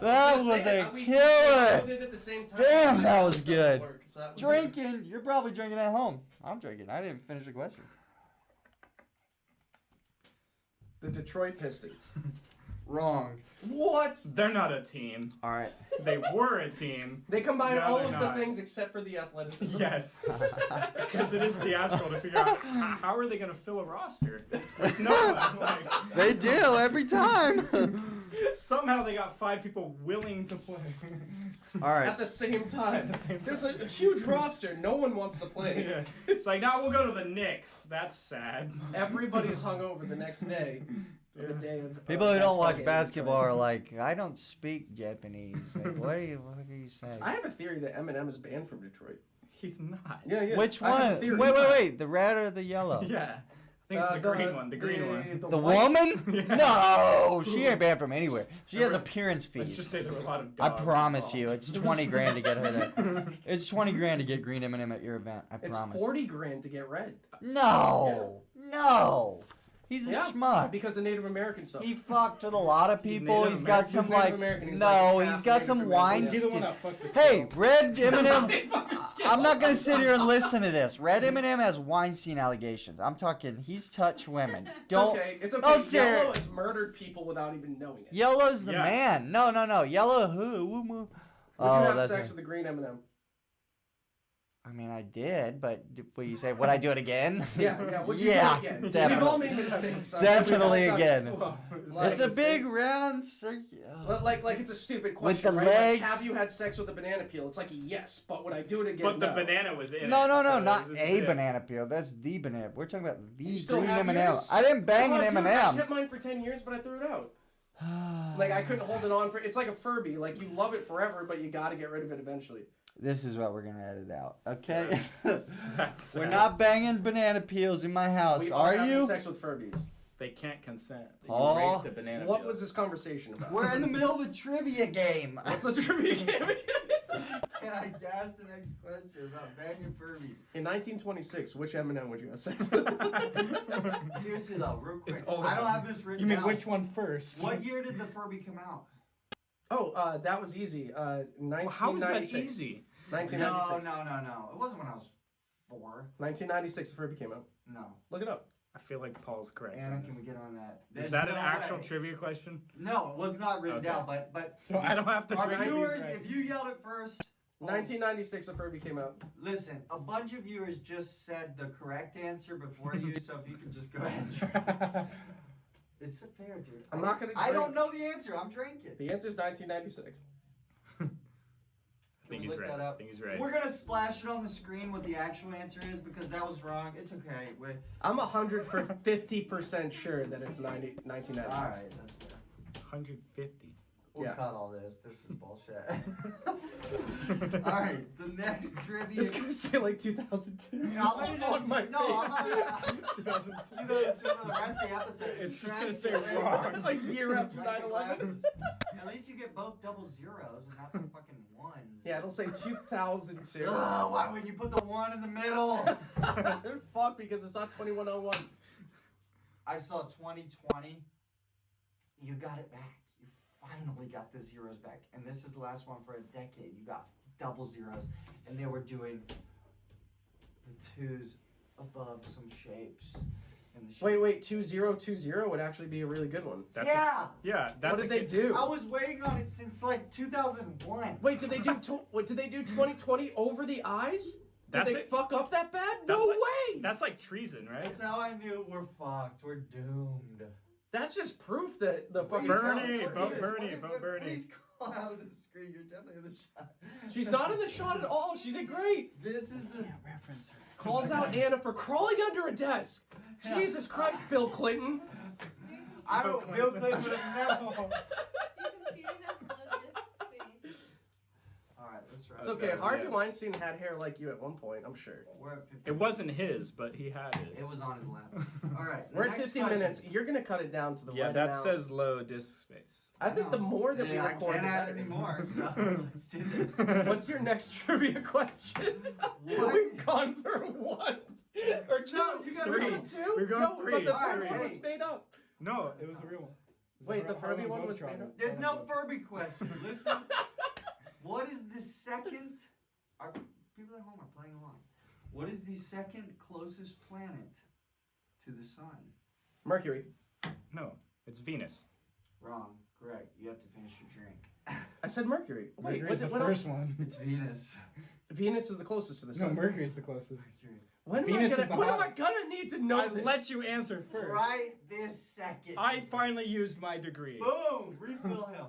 That was a killer. Damn, that was good. Drinking. You're probably drinking at home. I'm drinking. I didn't finish the question. The Detroit Pistons. Wrong. What? They're not a team. All right. They were a team. They combine No, all they're of the not. things except for the athleticism. Yes. Because it is theatrical to figure out how are they going to fill a roster? No, like, They do every time. somehow they got 5 people willing to play. All right. At the same time. At the same There's a huge roster. No one wants to play. Yeah. It's like, now we'll go to the Knicks. That's sad. Everybody's hungover the next day. The day of People who don't watch game. basketball are like, I don't speak Japanese. Like, what are you saying? I have a theory that Eminem is banned from Detroit. He's not. Yeah, yeah. Which I have a one? theory. Wait. The red or the yellow? Yeah. I think it's the green one. The green one. The white- woman? Yeah. No, she ain't banned from anywhere. She has Remember- appearance Let's just fees. say there were a lot of I dogs promise involved. you, it's 20 grand to get her there. It's 20 grand to get green M&M at your event. I It's promise. 40 grand to get red. No, he's a Yeah, schmuck. because of Native American stuff. He fucked with a lot of He's people. Native He's American. got some He's Native like American. He's no. like He's half got Native some American. wine. He's the one that fucked this Hey, girl. red M&M. They fucking skipped I'm not gonna all sit here and listen to this. Red M&M has Weinstein allegations. I'm talking. He's touched women. Don't. It's okay. Oh, sir. Yellow has murdered people without even knowing it. Yellow's the Yeah. man. No. Yellow who? Would Oh, you have that's sex me. with the green M&M? I mean, I did, but will you say, would I do it again? Yeah. Would you Yeah, do it again? definitely. We've all made mistakes. Definitely We've all done- again. Whoa. Like It's a mistake. big round circle. Like it's a stupid With question, the right? legs. Like, have you had sex with a banana peel? It's like yes, but would I do it again? But the No. banana was in No, it. so not this a is it. banana peel. That's the banana. We're talking about the You still green have M&M. yours? I didn't bang Oh, an dude, I M&M. kept mine for 10 years, but I threw it out. Like I couldn't hold it on for. It's like a Furby. Like you love it forever, but you got to get rid of it eventually. This is what we're gonna edit out, okay? That's We're sad. not banging banana peels in my house, We all are having you? sex with Furbies. They can't consent. You Oh. raped a banana What peel. was this conversation about? We're in the middle of a trivia game. What's the trivia game again? Can I ask the next question about banging Furbies? In 1926, which M&M would you have sex with? Seriously though, real quick. It's all I don't of have this written You mean down. which one first? What year did the Furby come out? Oh, that was easy. Well, 1996. how is that easy? 1996. No. It wasn't when I was 4. 1996, the Furby came out. No. Look it up. I feel like Paul's correct. Anna, on can this. we get on that? Is There's that an no actual way. trivia question? No, it was not written Okay. down, but So I don't have to our drag these viewers, right. if you yelled it first, 1996, the Furby came out. listen, a bunch of viewers just said the correct answer before you, so if you could just go ahead and It's fair, dude. I'm not gonna I don't drink. know the answer. I'm drinking. The answer is 1996. I think we he's look right. that I up? think he's right. We're gonna splash it on the screen what the actual answer is because that was wrong. It's okay. I'm 150% sure that it's 1996. All right, that's fair. 150. We'll Yeah. cut all this. This is bullshit. All right, the next trivia. It's gonna say like 2002 Now, let me just- on my no, face. I'm not. 2002. 2002 for the rest of the episode. It's just gonna Trash say away. wrong. A year after Like the 9/11. glasses. At least you get both double zeros and not the fucking ones. Yeah, it'll say 2002. Ugh, why would you put the 1 in the middle? Fuck, because it's not 2101. I saw 2020. You got it back. You finally got the zeros back. And this is the last one for a decade. You got double zeros. And they were doing the 2s above some shapes. In the shape. Wait, 2020 would actually be a really good one. That's yeah! Yeah, that's What did they do? I was waiting on it since like 2001. Wait, did they do 2020 over the eyes? Did That's they it? fuck up that bad? That's No like- way! That's like treason, right? That's how I knew we're fucked. We're doomed. That's just proof that the fucking Bernie, What vote is- Bernie, what- vote what- Bernie. Please call out of the screen. You're definitely in the shot. She's not in the shot at all. She did great. This is the. Reference her. Calls out Anna for crawling under a desk. Jesus Christ, Bill Clinton. I don't. Bill Clinton would have never. Your computer has low disk space. All right, let's try. It's okay. Yeah. Harvey Weinstein had hair like you at one point, I'm sure. We're at 15. It wasn't his, but he had it. It was on his lap. All right. the We're at next 15 question. minutes. You're going to cut it down to the Yeah, right that amount. says low disk space. I think the more that we Yeah, record, I can't the add better. any more. So let's do this. What's your next trivia question? What? We've gone for 1 or 2. No, you got We're three. to 2? We're going no, three. but the All third right, one was hey. made up. No, it was a real one. Wait, the Furby one was made up? There's no Furby question. Listen. What is the second? Are people at home are playing along? What is the second closest planet to the sun? Mercury. No, it's Venus. Wrong. Correct. You have to finish your drink. I said Mercury. Wait, Mercury's was the it what first else? one. It's Venus. Venus is the closest to the sun. Mercury's the closest. When Venus am I is the gonna? When am I hottest. gonna need to know I this? let you answer first. Right this second. I finally used my degree. Boom! Refill him.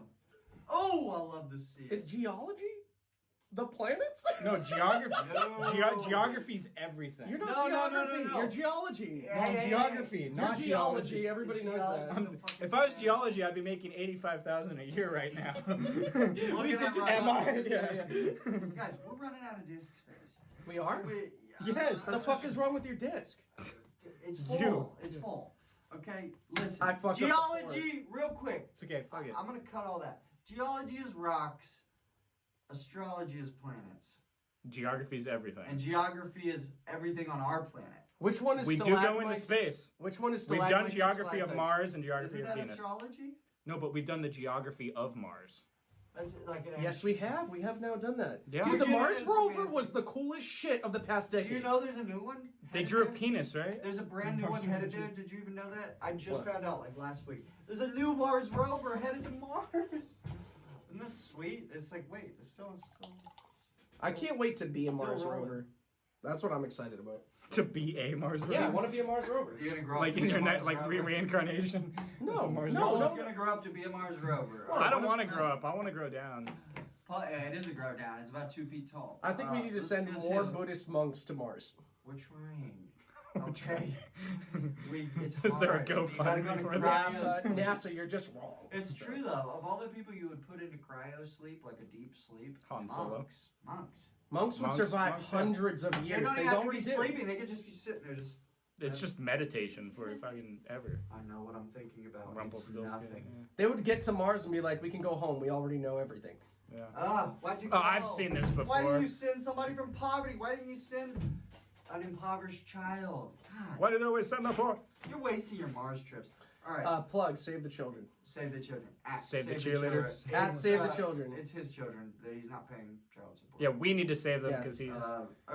Oh, I love to see Is it. geology the planets? No, geography. No. Geography's everything. You're not No, no, no, geography. no, no. You're geology. Yeah, No, yeah, yeah, geography, You're not geology. Everybody knows that. Geology. If I was geology, I'd be making $85,000 a year right now. We at did just that Am I? yeah, yeah. Guys, we're running out of disk space. We are? Yes. The fuck is wrong with your disc? It's full. You. It's full. Okay, listen. I fucked up Geology, real quick. It's okay, fuck it. I'm gonna cut all that. Geology is rocks. Astrology is planets. Geography's everything. And geography is everything on our planet. Which one is We do stalagmites? go into space. Which one is We've stalagmites done and geography of stalactites? Mars and geography Isn't of that Venus. astrology? No, but we've done the geography of Mars. That's like an Yes, we have. We have now done that. Yeah. Dude, We're the getting Mars into rover semantics. was the coolest shit of the past Do decade. you know there's a new one? They headed drew a there? penis, right? There's a brand new one headed there. Did you even know that? I just What? found out like last week. There's a new Mars rover headed to Mars. Isn't that sweet? It's like, wait, it's still. I can't wait to be a Still Mars rolling. rover. That's what I'm excited about. To be a Mars rover? Yeah, I want to be a Mars rover. You're gonna grow up Like to in be your a Mars like rover. reincarnation? No, As a Mars no, rover? Paul's no. gonna grow up to be a Mars rover. I don't want to grow up. I want to grow down. Paul, it is a grow down. It's about 2 feet tall. I think we need to let's send go more to- Buddhist monks to Mars. We're trying. Okay. It's Is there a hard. You gotta go GoFundMe to for cryo that? sleep. NASA, you're just wrong. It's true though. Of all the people you would put into cryo sleep, like a deep sleep, Han Solo. monks. Monks would Monks- survive monks, yeah. hundreds of They years. don't They even have to already be did. sleeping. They could just be sitting there. Just. It's just meditation for fucking ever. I know what I'm thinking about. It's Rumpelstiltskin. nothing. They would get to Mars and be like, "We can go home. We already know everything." Yeah. Why'd you? Oh, I've go? seen this Why before. did you send somebody from poverty? Why didn't you send an impoverished child? God, Why do they always send the poor? you're wasting your Mars trips. All right. Plug, save the children. Save the children. Save the cheerleader. children. At Save the Children. It's his children that he's not paying child support. Yeah, we need to save them Yeah. because he's.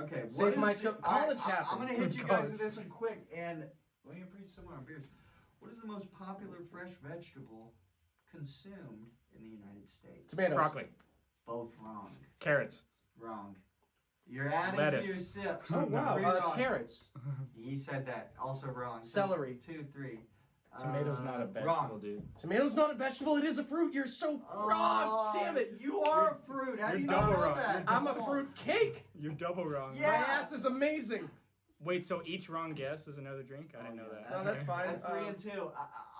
Okay. Save my children. College I'm happened. gonna hit you guys College. with this one quick, and well, you're pretty similar on beers. What is the most popular fresh vegetable consumed in the United States? Tomatoes. Broccoli. Both wrong. Carrots. Wrong. You're adding Lettuce. to your sips. Oh, wow. Three wrong. Carrots. He said that. Also wrong. Celery. 2, 3. Tomato's not a vegetable, Wrong. dude. Tomato's not a vegetable. It is a fruit. You're so wrong. Damn it. You are a fruit. How do you you're not double know wrong. that? I'm a fruit cake. You're double wrong. Yeah. My ass is amazing. Wait, so each wrong guess is another drink? I didn't know that. No, that's fine. That's 3 and 2.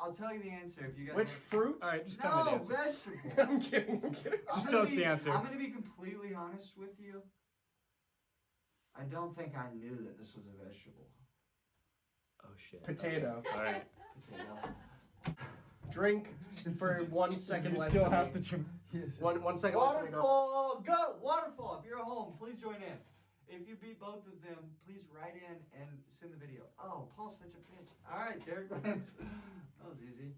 I'll tell you the answer if you guys. Which fruit? All right, just tell me the No, answer. vegetable. I'm kidding. I'm kidding. Just I'm tell gonna us the be- answer. I'm going to be completely honest with you. I don't think I knew that this was a vegetable. Oh shit. Potato. All right. Potato. Drink for 1 second You less still than have me. to drink. One second less than me. Go. Waterfall, go! Waterfall, if you're at home, please join in. If you beat both of them, please write in and send the video. Oh, Paul's such a bitch. Alright, Derek wins. That was easy.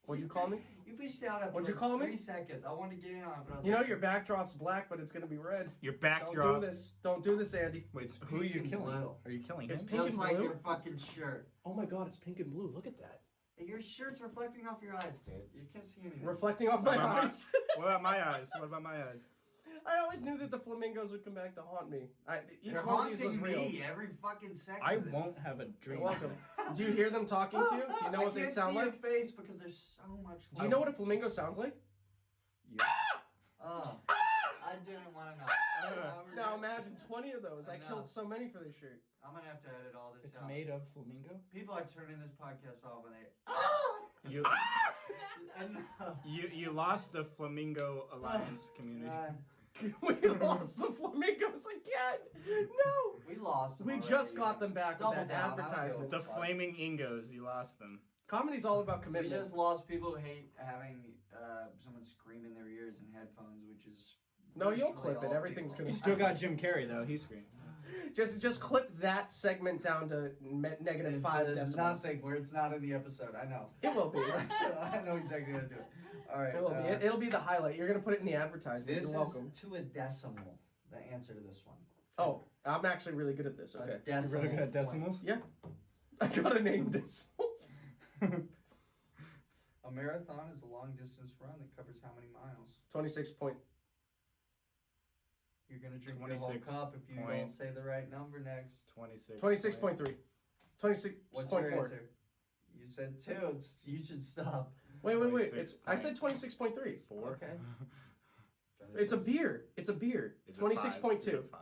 What'd you call me? You pushed out after What'd you like call me? 3 seconds. I wanted to get in on it, but I was You know like, your backdrop's black, but it's gonna be red. Your Don't backdrop. do this. Don't do this, Andy. Wait, It's who are you pink and killing? blue. Are you killing It's him? pink just and like blue? your fucking shirt. Oh my god, it's pink and blue. Look at that. Your shirt's reflecting off your eyes, dude. You can't see anything. Reflecting off my What about my- eyes. What about my eyes? What about my eyes? I always knew that the flamingos would come back to haunt me. Each They're one of these was haunting real. me every fucking second. I of this. won't have a You're drink. welcome. Do you hear them talking to you? Do you know what they sound I like? can't see your face because there's so much. Do you know what a flamingo sounds like? Oh, I didn't want to know. Now imagine 20 of those. I I know. killed so many for this shirt. I'm gonna have to edit all this It's out. made of flamingo. People are turning this podcast off when they. You I know. you lost the Flamingo Alliance community. We lost the flamingos again. No. We lost. Them We already, just got yeah. them back Double with that down, I don't advertisement. give The a fuck. flaming Ingos, you lost them. Comedy's all about We commitment. just lost people who hate having someone scream in their ears in headphones, which is. No, you'll virtually clip it. all Everything's people. gonna. You still got Jim Carrey though. He's screaming. Just clip that segment down to negative 5 decibels. Nothing where it's not in the episode. I know. It will be. I know exactly how to do it. All right. It will be. It'll be the highlight. You're gonna put it in the advertisement. This You're welcome. is to a decimal. The answer to this one. Oh, I'm actually really good at this. A Okay. decimal You're really good at point. decimals. Yeah. I got a name decimals. A marathon is a long distance run that covers how many miles? 26 point. You're gonna drink your whole 26 cup if you don't point- say the right number next. 26. 26.3. 26.4. What's your answer? You said 2. You should stop. Wait. 26 It's I said 26.3. 4. Okay. Finish It's a this. beer. It's a beer. It's a 5. 26.2. It's a 5.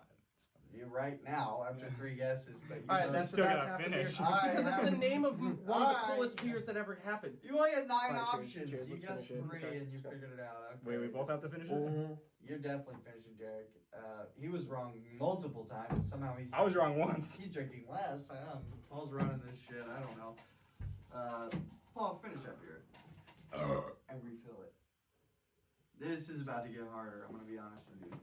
You're right now after 3 guesses, but you All right, know- that's still that's gotta half finish. the beer. All right, Because it's the now- name of one of the All right. coolest beers that ever happened. You only had 9 Fine, cheers, options. cheers, You let's guessed finish it. 3 Okay, and you let's go. figured it out. Okay. Wait, we both have to finish it? Mm-hmm. You're definitely finishing, Derek. He was wrong multiple times, and somehow he's. I was wrong once. He's drinking less. Paul's running this shit. I don't know. Paul, finish up here and refill it. This is about to get harder. I'm gonna be honest with you.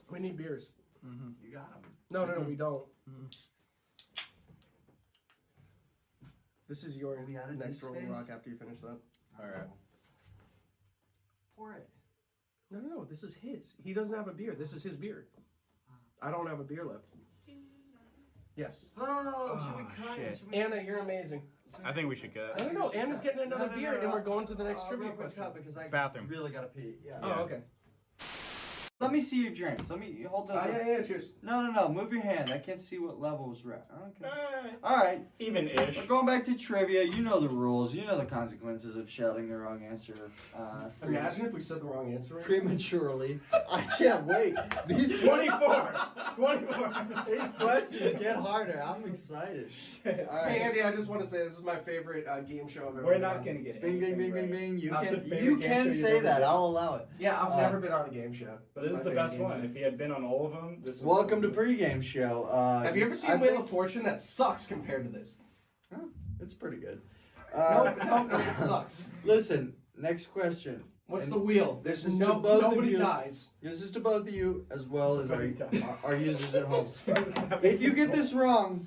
We need beers. You got him. No, we don't. Mhm. This is your Are we out of next this Rolling space? Rock after you finish that. All right. Pour it. No. This is his. He doesn't have a beer. This is his beer. I don't have a beer left. Yes. Oh, should we Oh, cut shit. it? Should we Anna, cut you're it? amazing. I think we should I cut. don't know. Anna's getting another No, beer, and we're going to the next trivia real quick question. cut because I Bathroom. really gotta pee. Yeah. Oh, okay. Let me see your drinks. Let me hold those. up. Yeah. Cheers. No. Move your hand. I can't see what levels we're at. Okay. Eh, All right. Even-ish. We're going back to trivia. You know the rules. You know the consequences of shouting the wrong answer. Imagine if we said the wrong answer. Right? Prematurely. I can't wait. These 24. 24. These questions get harder. I'm excited. All Hey right. Andy, I just want to say this is my favorite game show I've ever We're been not on. gonna get it. Bing, bing, bing, bing, bing. You That's the can favorite game show say you've that. ever I'll allow it. Yeah, I've never been on a game show. But this is my the favorite best game one. show. If he had been on all of them, this. Welcome to pregame show. Have you ever seen Wheel of Fortune? That sucks compared to this. It's pretty good. No, it sucks. Listen, next question. What's And the wheel? this is to both of nobody you. dies. This is to both of you as well as Nobody dies. our users at home. If you get this wrong,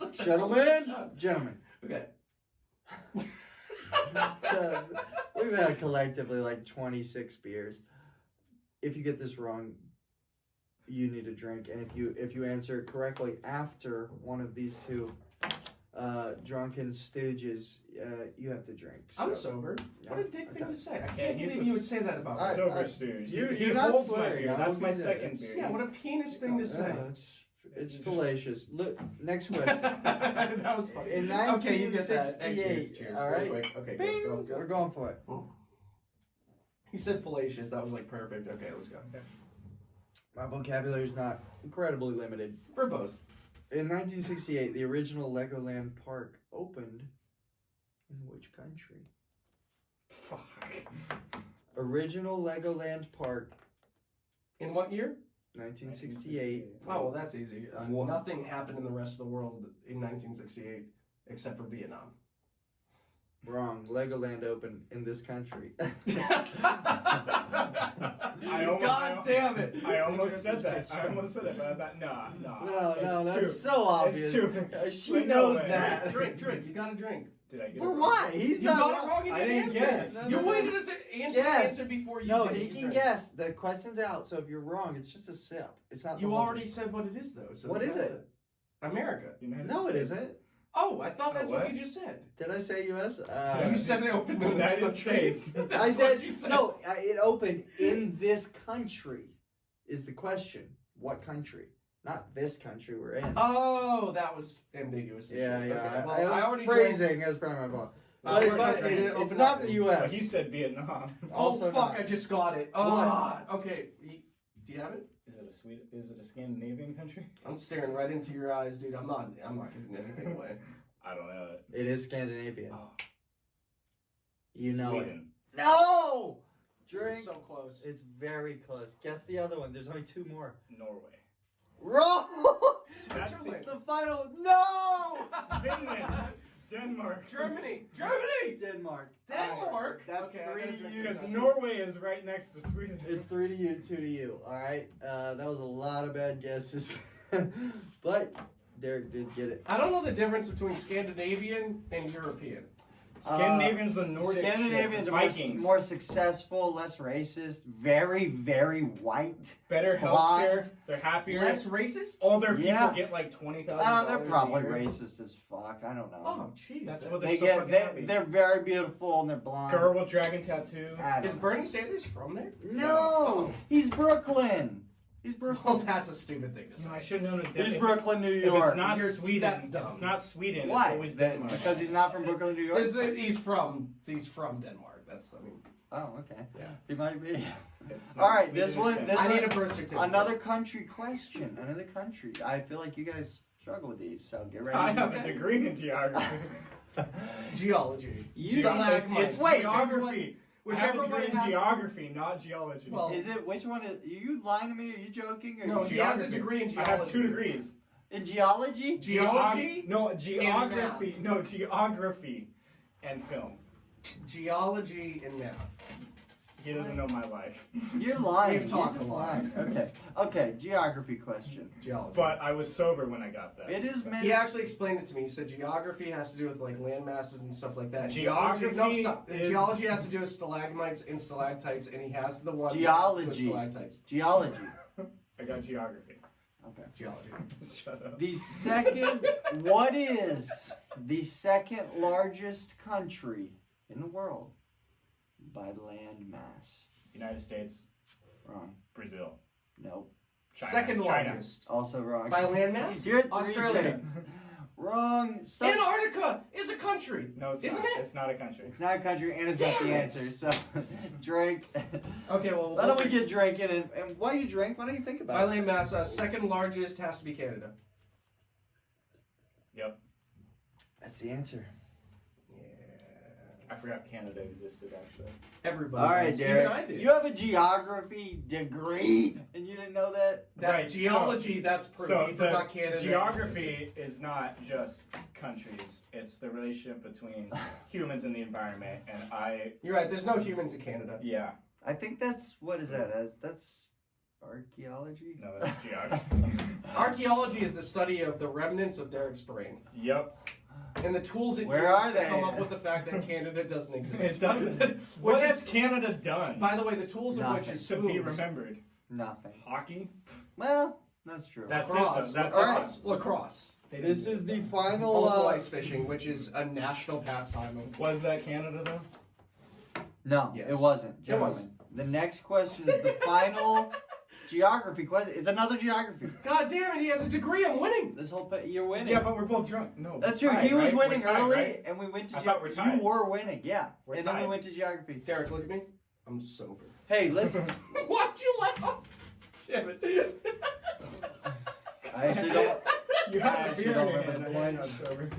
gentlemen, Okay. we've had collectively like 26 beers. If you get this wrong, you need a drink, and if you answer it correctly after one of these two drunken stooges, you have to drink. I'm So, sober. yeah, What a dick thing okay. to say. I Yeah, can't he's believe a you would say that about me. I- Sober stooge. you're He not holds my swearing, beer. I That's will my be there. second It's- beer. Yeah, what a penis thing to say. It's fallacious. Look, next question. That was funny. In Okay, you get that. 1968, Cheers, all real right? quick. Okay, Bing! go, go, We're go. going for it. He said fallacious. That was like perfect. Okay, let's go. My vocabulary is not incredibly limited. Verbose. In 1968, the original Legoland Park opened in which country? Fuck. Original Legoland Park, In what year? 1968. Oh, well, that's easy. What? Nothing happened in the rest of the world in 1968 except for Vietnam. Wrong. Legoland opened in this country. God damn it! I almost said that. But I thought, nah. No, that's It's so obvious. two. She But no knows way. that. Drink. You gotta drink. Did I get For it? what? He's You not. got it wrong. You I didn't didn't answer. guess. No, You no, waited no. to Guess. answer before you No, did. he You can drank. guess. The question's out, so if you're wrong, it's just a sip. It's not. the You whole already drink. said what it is, though. So What is that's it? America. United No, it States. isn't. Oh, I thought that's what what? you just said. Did I say U.S.? You said it opened in this United country. States. That's I what said you said. no. It opened in this country. Is the question? What country? Not this country we're in. Oh, that was ambiguous. Yeah. Okay, well, I I already phrasing is probably my fault. We're But, not drinking. it's Open not up. the But U.S. he said Vietnam. Also Oh fuck! not. I just got it. Oh, okay. Do you have it? Is it a Scandinavian country? I'm staring right into your eyes, dude. I'm not giving anything away. I don't know it. It is Scandinavian. Oh, You know it. Sweden. No. You're Drink. so close. It's very close. Guess the other one. There's only two more. Norway. Wrong. That's Switzerland. The final. No. Finland. Denmark. Germany. Denmark. Denmark. That's Okay, I 3 gotta to drink you. Because this. Norway is right next to Sweden. It's 3 to you, 2 to you. All right. That was a lot of bad guesses, but Derek did get it. I don't know the difference between Scandinavian and European. Scandinavians, the Nordic Scandinavians shit. are Vikings. more successful, less racist, very, very white. Better blonde. healthcare. They're happier. Less racist? All their people Yeah. get like $20,000. They're probably a year. racist as fuck. I don't know. Oh, jeez. That's what they're They so get fucking they, happy. they're very beautiful and they're blonde. Girl with dragon tattoo. I don't Is know. Bernie Sanders from there? No, he's Brooklyn. He's Oh, Brooklyn. that's a stupid thing to say. I should have known it. He's If- Brooklyn, New If York. it's not Sweden, that's if dumb. it's not Sweden, Why? it's always That- Denmark. because he's not from Brooklyn, New York. He's from Denmark. That's Oh, okay. Yeah. He might be. It's not All right, Sweden, this it's one- Denmark. this I one- need a birth certificate. Another country question. Another country. I feel like you guys struggle with these, so get ready. I have a degree in geography. Geology. You Stalagmites. It's Wait, geography. I have a Whichever degree one in has- geography, not geology. Well, Is it which one? Are you lying to me? Are you joking? Or No, you he has a geography. degree in I geology. have 2 degrees. in geology? Geology? No, geography. math. No, geography and film. Geology and math. He doesn't know my life. You're lying. We've You're talked just a lot. lying. Okay. Okay. Geography question. Geology. But I was sober when I got that. It is meant. He actually explained it to me. He said geography has to do with like land masses and stuff like that. Geography no, stop. is- Geology has to do with stalagmites and stalactites, and he has the one that has to do Geology. with stalactites. Geology. I got geography. Okay. Geology. Shut up. The second. What is the second largest country in the world by land mass? United States, Wrong. Brazil, Nope. China. Second China. largest. Also wrong. By land mass? You're at 3 Australia. James. Wrong. Stop. Antarctica is a country. No, it's Isn't not. it? It's not a country. It's not a country and it's not Damn the it. answer. So, drink. Okay, well, Why don't we get drinking? And while you drink, why don't you think by about it? land mass, second largest has to be Canada. Yep. That's the answer. I forgot Canada existed actually. Everybody. All right, does. Derek. Even I did. You have a geography degree, and you didn't know that? That Right, geology, that's pretty. So You forgot Canada. geography is not just countries; it's the relationship between humans and the environment. And You're right. There's no humans in Canada. yeah, I think that's what is that? That's archaeology. No, that's geography. Archaeology is the study of the remnants of Derek's brain Yep. and the tools it Where are uses to they? come up with the fact that Canada doesn't exist. It doesn't. Which What is, has Canada done? by the way, the tools of which Nothing. is To be spoons. remembered. Nothing. Hockey. Well, that's true. That's Lacrosse. it. Though. That's Lacrosse. it. Lacrosse. They This didn't is do the that. final. Also ice fishing, which is a national pastime. Was that Canada though? No, Yes. it wasn't. It was. Gentlemen. The next question is the final geography question. It's another geography. God damn it, he has a degree. I'm winning. This whole you're winning. Yeah, but we're both drunk. No. That's true. tied, He was right? winning We're tied, early, right? and we went to I thought we're You tied. were winning, yeah. We're and then we tied. went to geography. Derek, look at me. I'm sober. Hey, listen. Why'd you laugh? Damn it. I actually don't. You I have a actually beer don't in your remember hand. the I know points. it's over.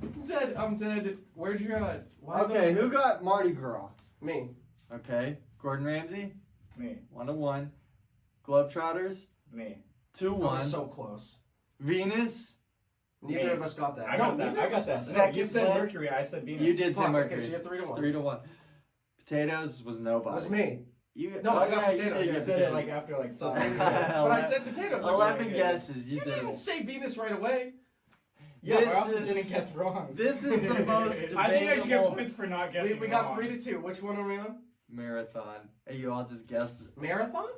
I'm dead. I'm dead. Where'd you go? Why Okay, those- who got Mardi Gras? Me. Okay, Gordon Ramsay, Me. 1-1. Globetrotters, Me. 2-1. I was so close. Venus, Neither Me. of us got that. I got that. neither I of got us that. got No, Second you said place. Mercury. I said Venus. you did say Fuck, Mercury. okay, so you're 3-1. 3-1. Potatoes was nobody. It was me. You, No, I got yeah, you potatoes. did You get said it potatoes. like after like So 5 10 minutes. But I said potatoes. 11 yeah. guesses. You You did didn't even it. say Venus right away. Yeah, This I also is- didn't guess wrong. this is the most I think I should get debatable- points for not guessing We got wrong. 3-2. Which one are we on? Marathon. Hey, you all just guessed Marathon?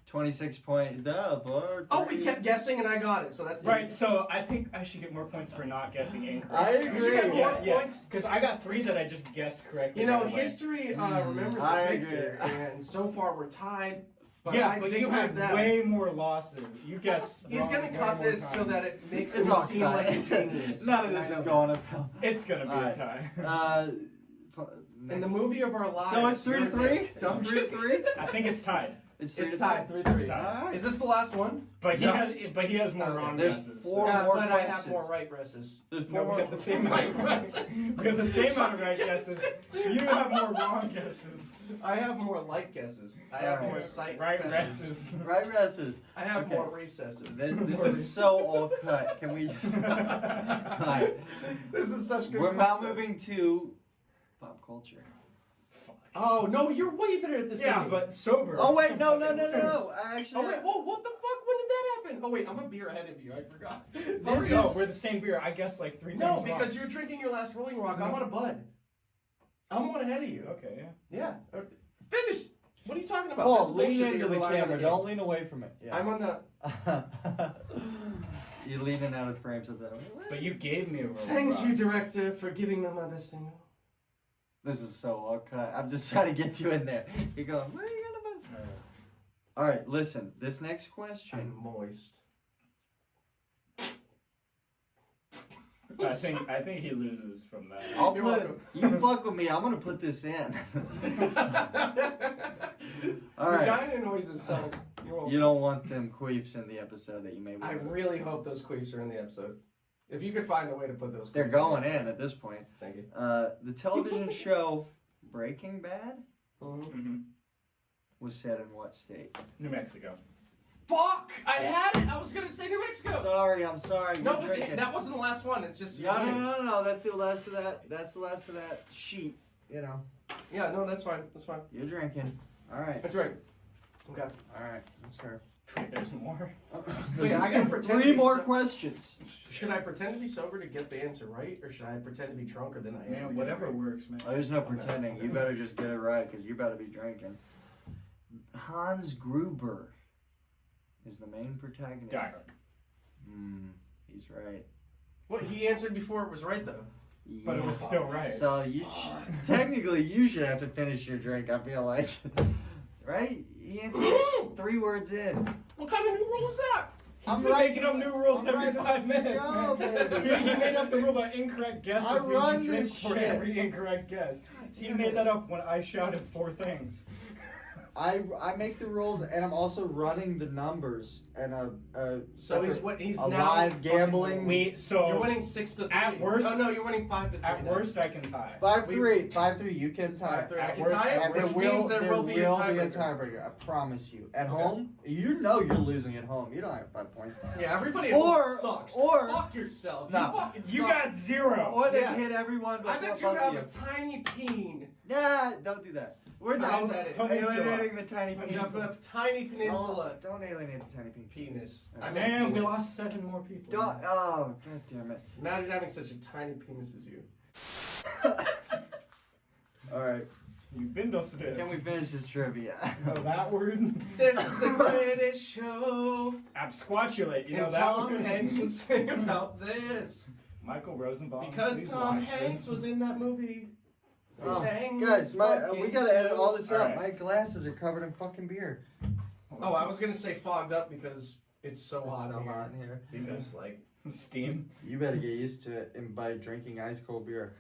26 point. Duh, boy. Oh, we kept guessing and I got it. So that's the Right, so I think I should get more points for not guessing incorrect. I You should agree. get more Yeah, points. because I got 3 that I just guessed correctly. You know, right away. history remembers I the victor, agree. and so far we're tied. But Yeah, I but you victored had them. way more losses. You guessed He's wrong gonna way cut more this so times. that it makes It's him all seem cut. like a genius. None of this is going up. It's gonna be Alright. a tie. In the movie of our lives. So it's 3-3? you're- 3-3? I think it's tied. It's It's 3-3. tied 3-3. It's tied. Alright. Is this the last one? But No. he has more Okay. wrong There's guesses. 4 Yeah, more but questions. I have more right guesses. There's No, 4 we more have the same Right amount of guesses. We have the same amount of right guesses. You have more wrong guesses. I have more light guesses. I have Alright. more sight Right guesses. guesses. Right guesses. I have Okay. more recesses. This is so all cut. Can we just... Alright. This is such good We're now content. moving to pop culture. Oh, no, you're way better at this Yeah, than me. but sober. Oh, wait. No. I actually... Oh, wait, whoa, what the fuck? When did that happen? Oh, wait, I'm a beer ahead of you. I forgot. This No, is- we're the same beer. I guessed like 3 No, things because you're drinking your last Rolling Rock. I'm on a Bud. I'm one ahead of you. wrong. Okay, yeah. Yeah. Finish. What are you talking about? Paul, This is lean bullshit that into you're the relying on camera. game. Don't lean away from it. Yeah. I'm on the. You're leaning out of frame something. But you gave me a roll. Thank you, director, for giving me my best signal. This is so all cut. I'm just trying to get you in there. You're going, where are you going to put... Alright, listen. This next question. I'm moist. I think he loses from that. I'll You're put... welcome. You fuck with me. I'm going to put this in. Alright. Vagina noises sounds. You're welcome. You don't want them queefs in the episode that you made. I really hope those queefs are in the episode. If you could find a way to put those. They're queefs going the in at this point. Thank you. The television show Breaking Bad Mhm. was set in what state? New Mexico. Fuck! I had it. I was gonna say New Mexico. I'm sorry. No, You're but drinking. that wasn't the last one. It's just. No. That's the last of that. That's the last of that sheet. You know. Yeah, no, that's fine. That's fine. You're drinking. All right. That's right. Okay. All right. That's fair. Wait, there's more. Wait, I gotta pretend. to Three be more so- questions. Should I pretend to be sober to get the answer right, or should I pretend to be drunker than I am? Man, whatever works, man. Oh, there's no pretending. You better just get it right because you're about to be drinking. Hans Gruber is the main protagonist. Die Hard. He's right. Well, he answered before it was right though. But it was still right. So technically you should have to finish your drink. I feel like, right? He answered 3 words in. What kind of new rule is that? He's been making up new rules I'm every right 5 minutes. Go, man. baby. he made up the rule about incorrect guesses. I means run you drink this for shit. every incorrect guess. He made that up when I shouted 4 things. I make the rules, and I'm also running the numbers and So he's a now live gambling. Wait, so You're winning 6-3. At worst- Oh no, you're winning 5-3. at now. worst I can tie. 5-3, 5-3. You can tie. 5-3. I At can worst- tie it, And which there means will there will be a tiebreaker. tiebreaker. I promise you. At Okay. home, you know you're losing at home. You don't have 5 points. Yeah, everybody at Or- home sucks. or- Fuck yourself. No. You fucking You suck. got 0. Or they Yeah. hit everyone. I bet before you both have of a tiny peen. Nah, don't do that. We're I done. said it. Come Hey, in, wait, Silla. alienating the tiny You have peninsula. a tiny peninsula. Don't alienate the tiny peninsula. Penis. I meant Man, we penis. lost 7 more people. Don't. Oh, god damn it. Imagine having such a tiny penis as you. All right. You bindle stiff. Can we finish this trivia? know that word? This is the greatest show. Absquatulate. You know And that Tom word? Hanks would sing about this. Michael Rosenbaum. Because please Tom watch Hanks this. was in that movie. Oh, Sang guys, this we fucking gotta edit all song. this All out. right. My glasses are covered in fucking beer. Oh, I was gonna say fogged up because it's so It's hot so in here. hot in here. Because like, Steam. You better get used to it and by drinking ice cold beer.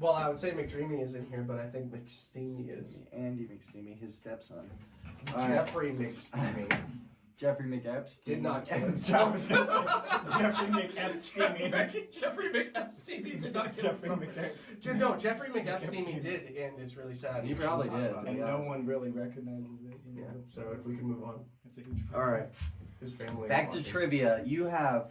well, I would say McDreamy is in here, but I think McSteamy is. Andy McSteamy, his stepson. Jeffrey McSteamy Jeffrey McEpstein. did not kill Jeffrey himself. McEpstein. Jeffrey McEpstein did not kill Jeffrey himself. McEpstein. No, Jeffrey McEpstein did, and it's really sad. He We probably shouldn't talk did. about And it. no one really recognizes it. You know? Yeah. So if we can move on, It's a huge All right. his family. Back to watching. trivia. You have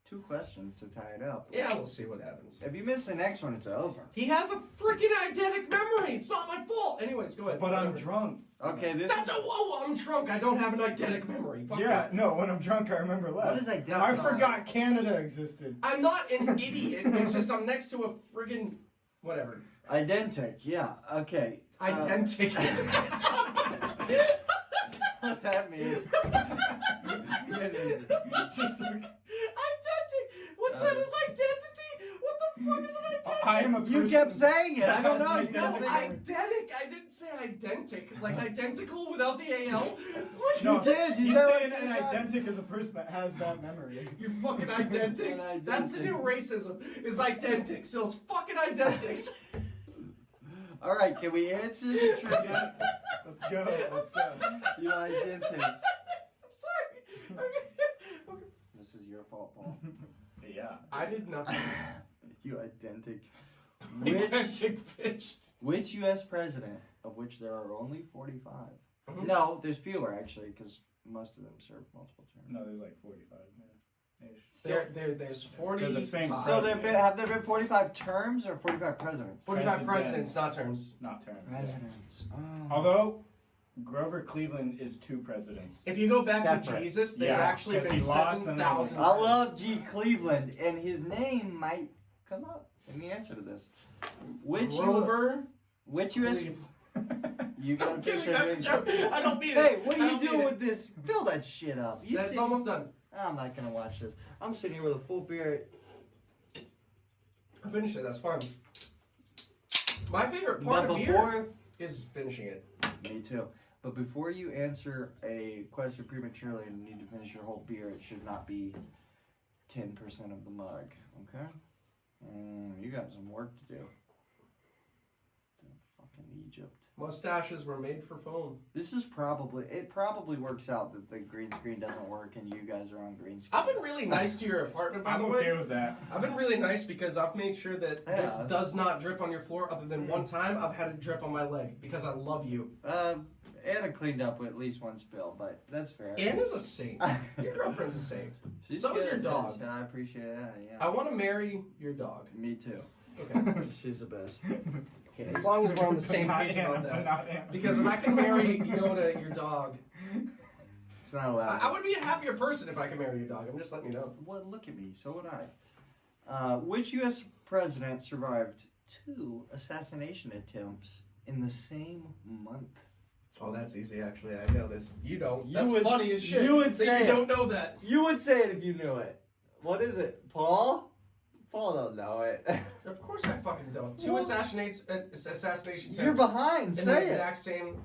2 questions to tie it up. Yeah, we'll see what happens. If you miss the next one, it's over. He has a freaking eidetic memory. It's not my fault. Anyways, go ahead. But I'm Whatever. drunk. Okay, this That's is. I'm drunk. I don't have an eidetic memory. Fuck Yeah, that. no, when I'm drunk, I remember less. What is identity? I not- forgot Canada existed. I'm not an idiot. It's just I'm next to a friggin' whatever. Identic, yeah. Okay. Identic. What that means. Just Identic. What's that? Is identity? What the fuck is an identity? I am a person. You kept saying it. I don't know. You No, don't say identic. I didn't say identic. Like identical without the AL. Like No, You did. You He's said saying it an 3 times. identic is a person that has that memory. You fucking identic. An That's the new racism. Is identics. Those fucking identics. All right, can we answer the trivia? Let's go. Let's go. You identics. I'm sorry. Okay. This is your fault, Paul. Yeah. I did nothing. You identic. Which, Identic bitch. which U.S. president, of which there are only 45? Mhm. No, there's fewer actually, because most of them serve multiple terms. No, there's like 45. Yeah. There's 40. They're the same So have there been 45 terms or 45 presidents? 45 Presidents. presidents, not terms. Not term. Presidents. Oh. Although Grover Cleveland is 2 presidents. If you go back to Separate. Jesus, there's Yeah, actually 'cause been he lost and then- 7,000. I love G. Cleveland, and his name might come up in the answer to this. Grover. Which U.S. Cleveland. You got I'm a kidding, picture that's a of joke. him. I don't mean it. Hey, what I are you don't mean doing it. with this? Fill that shit up. You That's sit- almost done. I'm not gonna watch this. I'm sitting here with a full beer. I finished it, that's fine. My favorite But part of beer before, is finishing it. me too. But before you answer a question prematurely and need to finish your whole beer, it should not be 10% of the mug. Okay? You got some work to do. It's in fucking Egypt. Mustaches were made for phone. This is it probably works out that the green screen doesn't work and you guys are on green screen. I've been really nice to your apartment, by I'm the okay way. with that. I've been really nice because I've made sure that this Yeah. does not drip on your floor other than one time I've had it drip on my leg because I love you. Anna cleaned up with at least one spill, but that's fair. Anna's a saint. Your girlfriend's a saint. She's So is good, your dog. yes, I appreciate that, yeah. I want to marry your dog. Me too. Okay. She's the best. Okay, as long as we're on the same Not page Anna, about but that. not Anna. Because if I can marry Yoda, your dog, It's not allowed. I would be a happier person if I could marry your dog. I'm just letting you know. Well, look at me. So would I. Which U.S. president survived 2 assassination attempts in the same month? Oh, that's easy, actually. I know this. You don't. You That's would- funny as shit. you would that say you it. don't know that. You would say it if you knew it. What is it, Paul? Paul don't know it. Of course I fucking don't. 2 Well- assassination attempts. You're behind. in the Say it. exact same.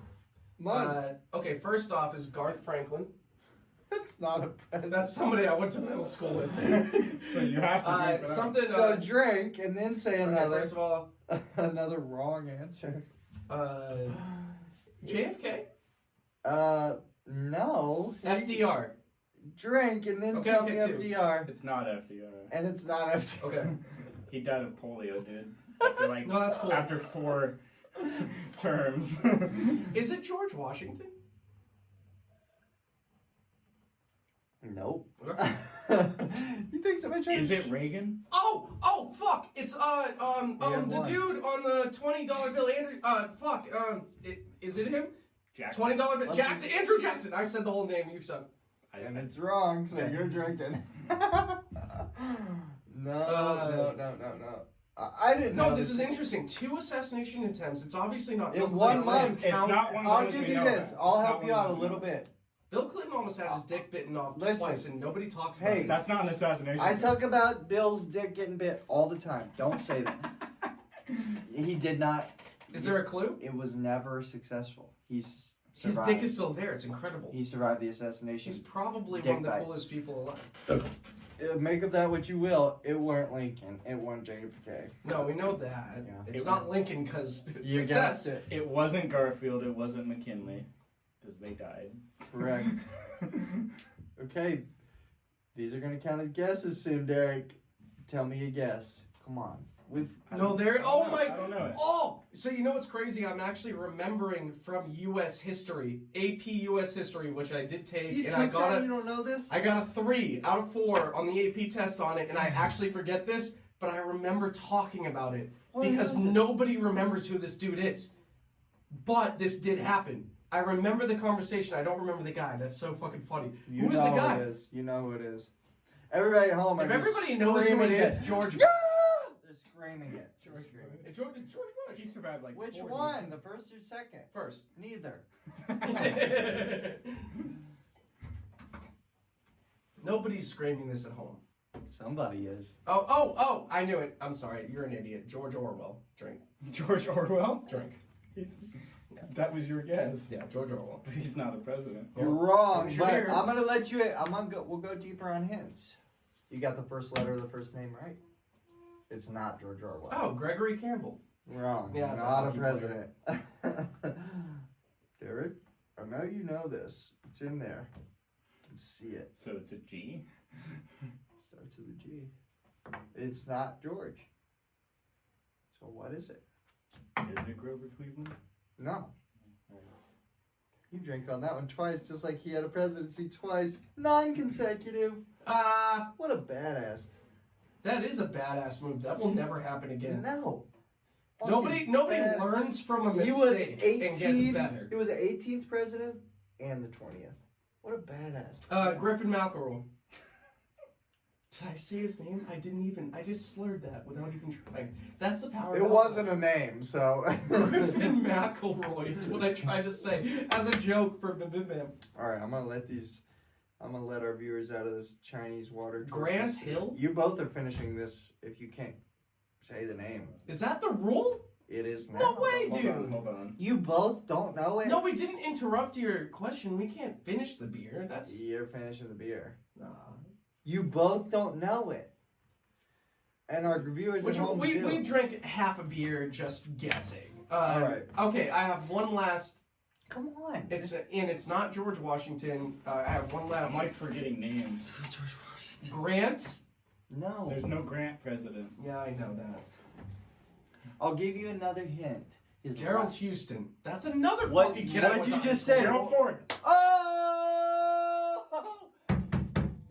Month. Okay, first off is Garth Franklin. That's not a president. That's somebody I went to middle school with. So you have to bleep it out. Something. So drink and then say okay, another first of all, another wrong answer. JFK. No. FDR. Drink and then Okay, tell okay, me two. FDR. It's not FDR. And it's not FDR. Okay. He died of polio, dude. After like No, that's cool. after 4 terms. Is it George Washington? Nope. Okay. You think somebody tried Is to it Reagan? Oh, fuck! It's Yeah, the one. dude on the $20 bill. Is it him? Jackson. $20 bill. Let's Jackson, Andrew Jackson. I said the whole name. You've done. And it's wrong, so Yeah. you're drinking. No. I didn't know. No, this is interesting. 2 assassination attempts. It's obviously not. In Bill 1 Clinton. month. It's not one. I'll of those give we you know this. about. I'll It's help not you one out a of those little we know bit. Bill Clinton almost had his dick bitten off Listen. twice, and nobody talks Hey. about it. That's not an assassination. I talk about Bill's dick getting bit all the time. Don't say that. He did not. Is there a clue? It was never successful. He's His survived. dick is still there. It's incredible. He survived the assassination. He's probably Dick one of the bite. coolest people alive. Make of that what you will. It weren't Lincoln. It weren't JFK. No, we know that. Yeah. It's It not Lincoln because You success. guessed it. It wasn't Garfield. It wasn't McKinley, because they died. Correct. Okay. These are gonna count as guesses soon, Derek. Tell me a guess. Come on. No, there. Oh my. I don't know it. Oh, so you know what's crazy? I'm actually remembering from U.S. history, AP U.S. history, which I did take, You and I took got that? a, You don't know this? I got a 3 out of 4 on the AP test on it, and I actually forget this, but I remember talking about it What because is it? nobody remembers who this dude is. But this did happen. I remember the conversation. I don't remember the guy. That's so fucking funny. You Who was know the guy? who it is. You know who it is. Everybody at home. If are just everybody knows who it screaming is, George. They're screaming it. George They're screaming it. It's George He Bush. survived like Which 40. one? The first or second? First. Neither. Nobody's screaming this at home. Somebody is. Oh, I knew it. I'm sorry. You're an idiot. George Orwell. Drink. George Orwell? Drink. That was your guess. Yeah, George Orwell. But he's not a president. You're wrong, Sure. but I'm gonna let you. We'll go deeper on hints. You got the first letter of the first name right. It's not George Orwell. Oh, Gregory Campbell. Wrong. Yeah, it's a not a hockey president. Derek, I know you know this. It's in there. You can see it. So it's a G? Starts with a G. It's not George. So what is it? Is it Grover Cleveland? No. You drank on that one twice, just like he had a presidency twice, non-consecutive. What a badass. That is a badass move. That will never happen again. No. Nobody bad. learns from a He was mistake and gets 18. better. He was the 18th president and the 20th. What a badass. Griffin McElroy. Did I say his name? I just slurred that without even trying. That's the power It of wasn't a name, so. Griffin McElroy is what I tried to say as a joke for Bim Bam. All right, I'm gonna let our viewers out of this Chinese water. Grant torture. Hill? You both are finishing this if you can't say the name. Is that the rule? It is now. No way, Hold dude. on, hold on. You both don't know it? No, we didn't interrupt your question. We can't finish the beer. That's You're finishing the beer. nah. You both don't know it. And our viewers Which at home we too. drank half a beer just guessing. All right. Okay, I have one last. Come on. It's not George Washington. I have one last. I'm like forgetting names. Grant. No. There's no Grant president. Yeah, I know that. I'll give you another hint. His Gerald last- Houston. That's another What- fucking kid. I what'd went you to high just school say? with. Gerald Ford. Oh!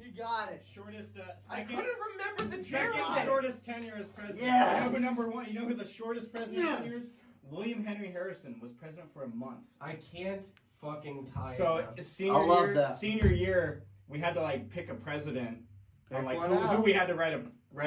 He got it. Shortest, I second, couldn't remember the second Gerald. shortest tenure as president. Yes! You know who number one? You know who the shortest president Yes! tenure is? William Henry Harrison was president for a month. I can't fucking tie So it down. senior year, we had to like pick a president. Pick Like one who out. we had to write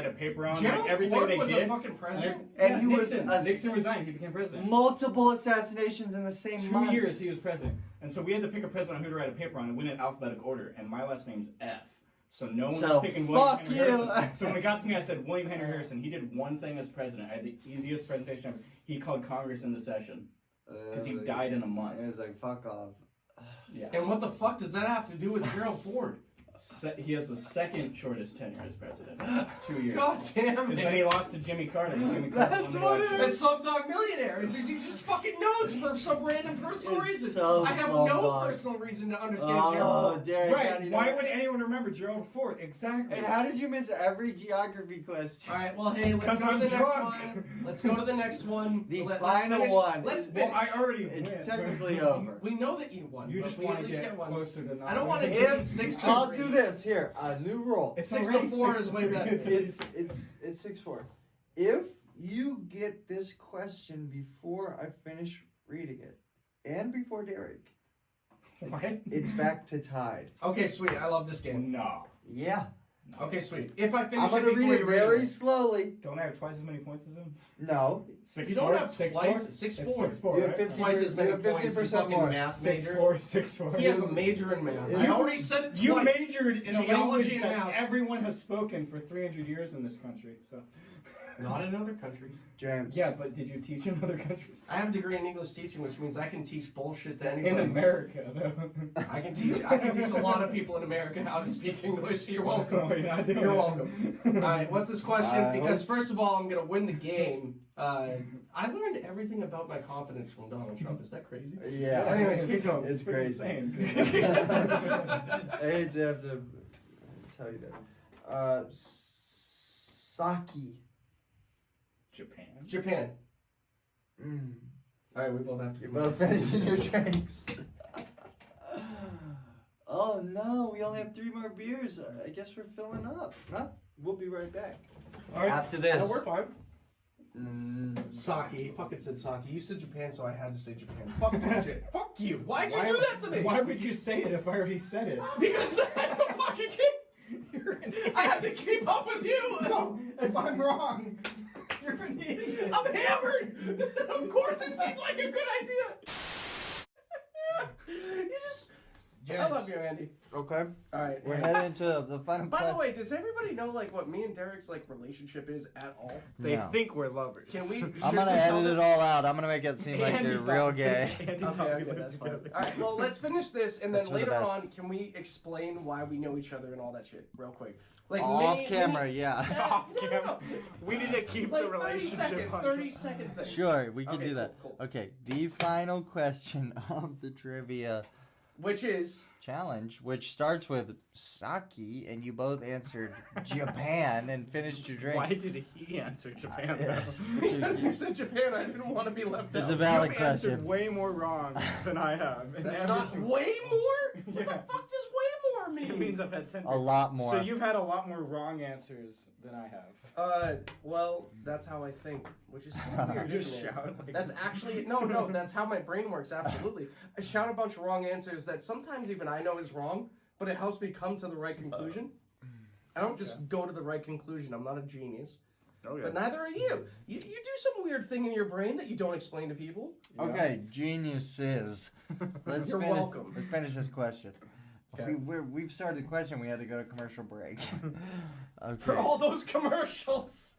a paper on. Gerald like everything Ford they was did. a fucking president. And he was Nixon resigned. He became president. Multiple assassinations in the same 2 month. years he was president, and so we had to pick a president on who to write a paper on. It went in alphabetical order, and my last name's F. So no one So, was picking William fuck Henry you. Harrison. So when it got to me, I said William Henry Harrison. He did one thing as president. I had the easiest presentation ever. He called Congress into session because he died in a month. It was like, fuck off. Yeah. And what the fuck does that have to do with Gerald Ford? He has the second shortest tenure as president. 2 years. God damn Because then he it. lost to Jimmy Carter. And Jimmy Carter That's won the what it election. It's Slumdog Millionaire. He just fucking knows for some random personal It's reason. so I have no Slumdog. personal reason to understand Oh, Gerald Ford. Derek, how do Right. you Why know? would anyone remember Gerald Ford? Exactly. And how did you miss every geography question? All right, well, hey, let's 'Cause go to I'm the next drunk. one. Let's go to the next one. The Let's final finish. one Let's is- finish. Well, I already It's win. technically over. We know that you won. You but just we want at to least get one. closer to not. I don't want to losing. take 6 to I'll 3. do this here. A new rule. It's 6 to already 4 6 is way better. It's 6-4. If you get this question before I finish reading it, and before Derek. What? It's back to tied. Okay, sweet. I love this game. No. Yeah. Okay, sweet. If I finish I'm gonna it before read it you very read slowly. Don't I have twice as many points as him? No. it. You don't have twice. 6'4". 6'4", You have right? 50 Twice as many you have points. He's 50% fucking more. math major. 6'4". He has a major in math. You- I already said it You twice. majored in a Geology language and that math. everyone has spoken for 300 years in this country. So. Not in other countries. James. Yeah, but did you teach in other countries? I have a degree in English teaching, which means I can teach bullshit to anybody. In America, though. I can teach a lot of people in America how to speak English. You're welcome. Oh, you're not doing You're it. welcome. All right, what's this question? Because what- first of all, I'm gonna win the game. I learned everything about my confidence from Donald Trump. Is that crazy? Yeah. Anyways, keep going. It's pretty crazy. insane. I hate to have to tell you that. Saki. Japan. Japan. Mm. All right, we both have to. You're both finishing your drinks. Oh no, we only have 3 more beers. I guess we're filling up. Huh? We'll be right back. All right. After this. No, we're fine. Mm. Sake. Fucking said sake. You said Japan, so I had to say Japan. Fuck that shit. Fuck you. Why'd you do that to me? Why would you say it if I already said it? Because I had to fucking keep. I had to keep up with you. No, if I'm wrong, you're an idiot. I'm hammered. Of course, it seemed like a good idea. You just. I love you, Andy. Okay. All right. We're heading into the final By the way, does everybody know like what me and Derek's like relationship is at all? They No. think we're lovers. Can we? I'm should gonna we tell edit them? it all out. I'm gonna make it seem like Andy you're thought- real gay. Andy thought we Okay, lived that's fine. together. All right, well, let's finish this, and That's then for the later best. on, can we explain why we know each other and all that shit, real quick? Like Off mini- camera, mini- yeah. Off no, no, camera. no. We need to keep Like the relationship 30 second thing. Sure, we can Okay, do that. cool, cool. Okay, the final question of the trivia Which is challenge, which starts with sake, and you both answered Japan and finished your drink. Why did he answer Japan? Yeah. though? because you said Japan, I didn't want to be left It's out. a valid You've answered question. way more wrong than I have. in That's every not single- way more. What the Yeah. fuck does way more mean? It means I've had 10. A lot more. So you've had a lot more wrong answers than I have. Well, that's how I think, which is kind of weird. You just isn't it? shout. Like, That's actually no. That's how my brain works. Absolutely, I shout a bunch of wrong answers that sometimes even I know is wrong, but it helps me come to the right conclusion. I don't just go to the right conclusion. I'm not a genius, but neither are you. You do some weird thing in your brain that you don't explain to people. Okay, geniuses. Let's You're finish, welcome. Let's finish this question. Okay. We've started the question. We had to go to commercial break. Okay. For all those commercials,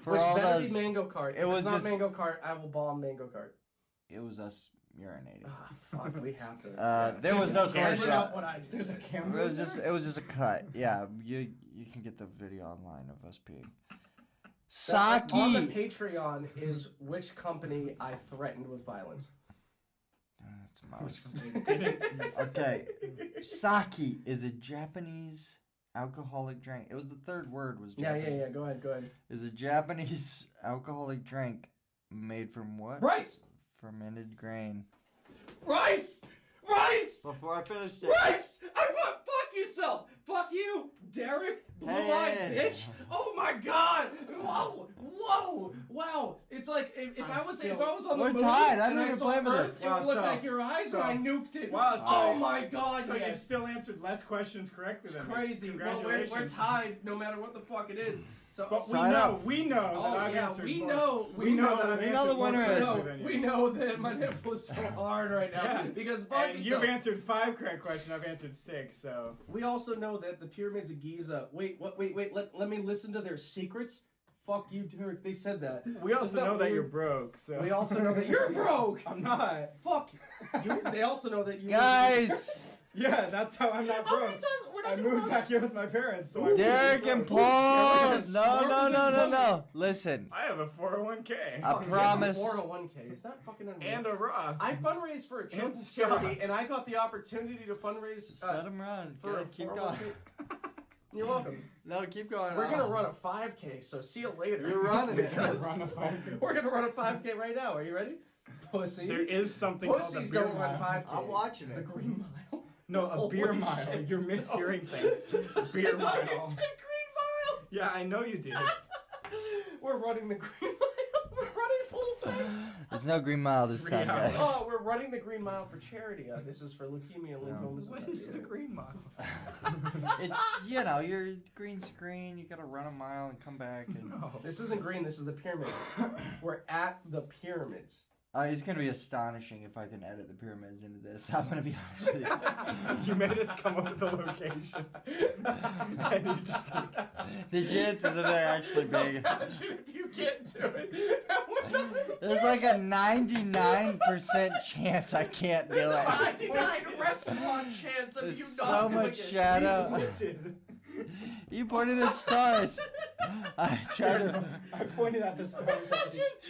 For which all better those, be Mango Kart. it If was it's not just- Mango Kart, I will bomb Mango Kart. it was us urinating. Ah, fuck, we have to. There was no Camera commercial. up what I just There's a said. camera. It was just a cut. Yeah, you can get the video online of us peeing. That- on the Sake. Patreon is which company I threatened with violence. That's most. Okay, sake is a Japanese alcoholic drink. It was the third word was Yeah, Japanese. yeah, yeah. Go ahead. Is a Japanese alcoholic drink made from what? Rice, Fermented grain. rice, rice, Before I finish it. rice. Fuck yourself. Fuck you, Derek. Blue-eyed Hey. bitch. Oh my God. Whoa. Wow. It's like if I was on the We're moon tied. I and didn't I even saw play with Earth, this. it would look Wow, so- like your eyes so- and I nuked it. Wow, so- oh my God. So you yes. still answered less questions correctly It's than me. crazy. Well, we're Congratulations. tied no matter what the fuck it is. So But we Sign know, up. we know Oh, that I've yeah, answered we more. know. We know that I've We know answered the more winner is. correctly than you. We know that my nipple is so hard right now Yeah. because fuck And yourself. you've answered 5 correct questions. I've answered 6. So We also know that the pyramids of Giza. Wait. Let me listen to their secrets. Fuck you, Turk. They said that. we also Isn't that know that you're weird? broke. So We also know that you're broke. I'm not. Fuck you. They also know that you. Guys, Yeah, that's how I'm not How many broke. times we're not I gonna moved run- back here with my parents. So I'm Derek broke. and Paul. Yeah, we're No. gonna Listen, I have a 401k I Fuck, promise. there's a 401k. Is that fucking unreal? and a Roth. I fundraised for a children's stocks. charity, and I got the opportunity to fundraise just let him run. for a Good, keep 401k. going. You're welcome. No, keep going. We're gonna run a 5K, so see you later. You're running it. because Run a 5K. we're gonna run a 5K right now. Are you ready? Pussy. There is something called a Pussies beer don't run mile. 5K. I'm watching The it. Green Mile. No, a beer Holy mile. shit, You're no. mishearing things. Beer I thought you mile. said Green Yeah, I know you did. Mile. We're running the Green Mile. We're running full There's no Green Mile this 3 time, hours. guys. Oh, we're running the Green Mile for charity. This is for leukemia and lymphomas. What is the Green Mile? It's your green screen. You gotta run a mile and come back. And This isn't green. This is the pyramids. We're at the pyramids. it's gonna be astonishing if I can edit the pyramids into this. I'm gonna be honest with you. You made us come up with the location. And you just The chances of they're actually big. Imagine if you get to it. There's like a 99% chance I can't do There's a it. 99 restaurant chance of There's you so not doing much it. shadow. You pointed at stars. I I pointed at the stars.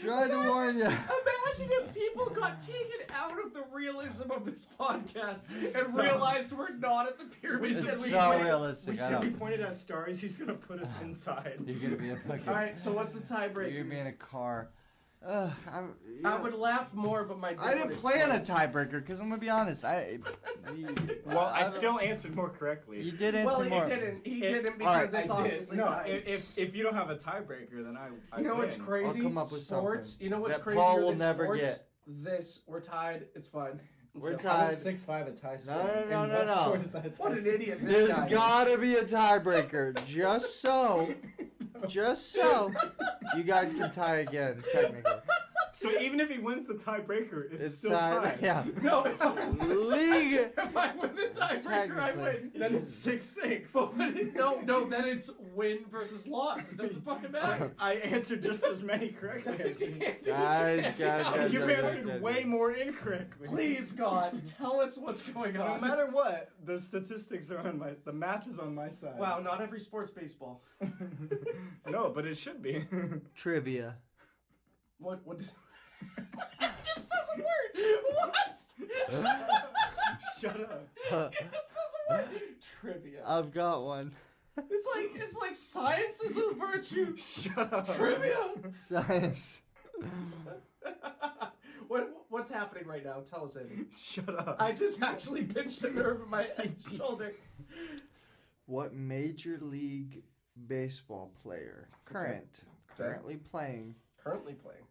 tried to warn you. Imagine if people got taken out of the realism of this podcast and realized we're not at the pyramids. It's and we so went- realistic. We I said we know. pointed at stars. He's gonna put us inside. You're gonna be a fucking. All right, so what's the You're tiebreaker? gonna be in a car. I would laugh more, but my. I didn't plan a tiebreaker because I'm gonna be honest. Well, I still answered more correctly. You did answer Well, more. he didn't. He It- didn't all right, because it's I did. obviously No, tied. if you don't have a tiebreaker, then I You know what's win. crazy? I'll come up with Sports. something You know what's that crazy? Paul will never sports? get. This we're tied. It's fine. Let's We're go. tied. I was 6'5" a tie score. No, no, And no, what no. sport is that a tie What an score? idiot! This There's guy is. gotta be a tiebreaker, just so you guys can tie again. Technically, So even if he wins the tiebreaker, it's still tied. tied. Yeah. No, if I win the League. if I win the tiebreaker, I win. Then it's 6-6. But no, then it's win versus loss. It doesn't fucking matter. I answered just as many correctly as you. Guys. You answered way more incorrectly. Please, God, tell us what's going No on. matter what, the statistics are on the math is on my side. Wow, not every sport's baseball. No, but it should be. Trivia. What does... It just says a word. What? Shut up. It just says a word. Trivia. I've got one. It's like science is a virtue. Shut up. Trivia. Science. What's happening right now? Tell us, Andy. Shut up. I just actually pinched a nerve in my shoulder. What Major League Baseball player currently playing Currently playing.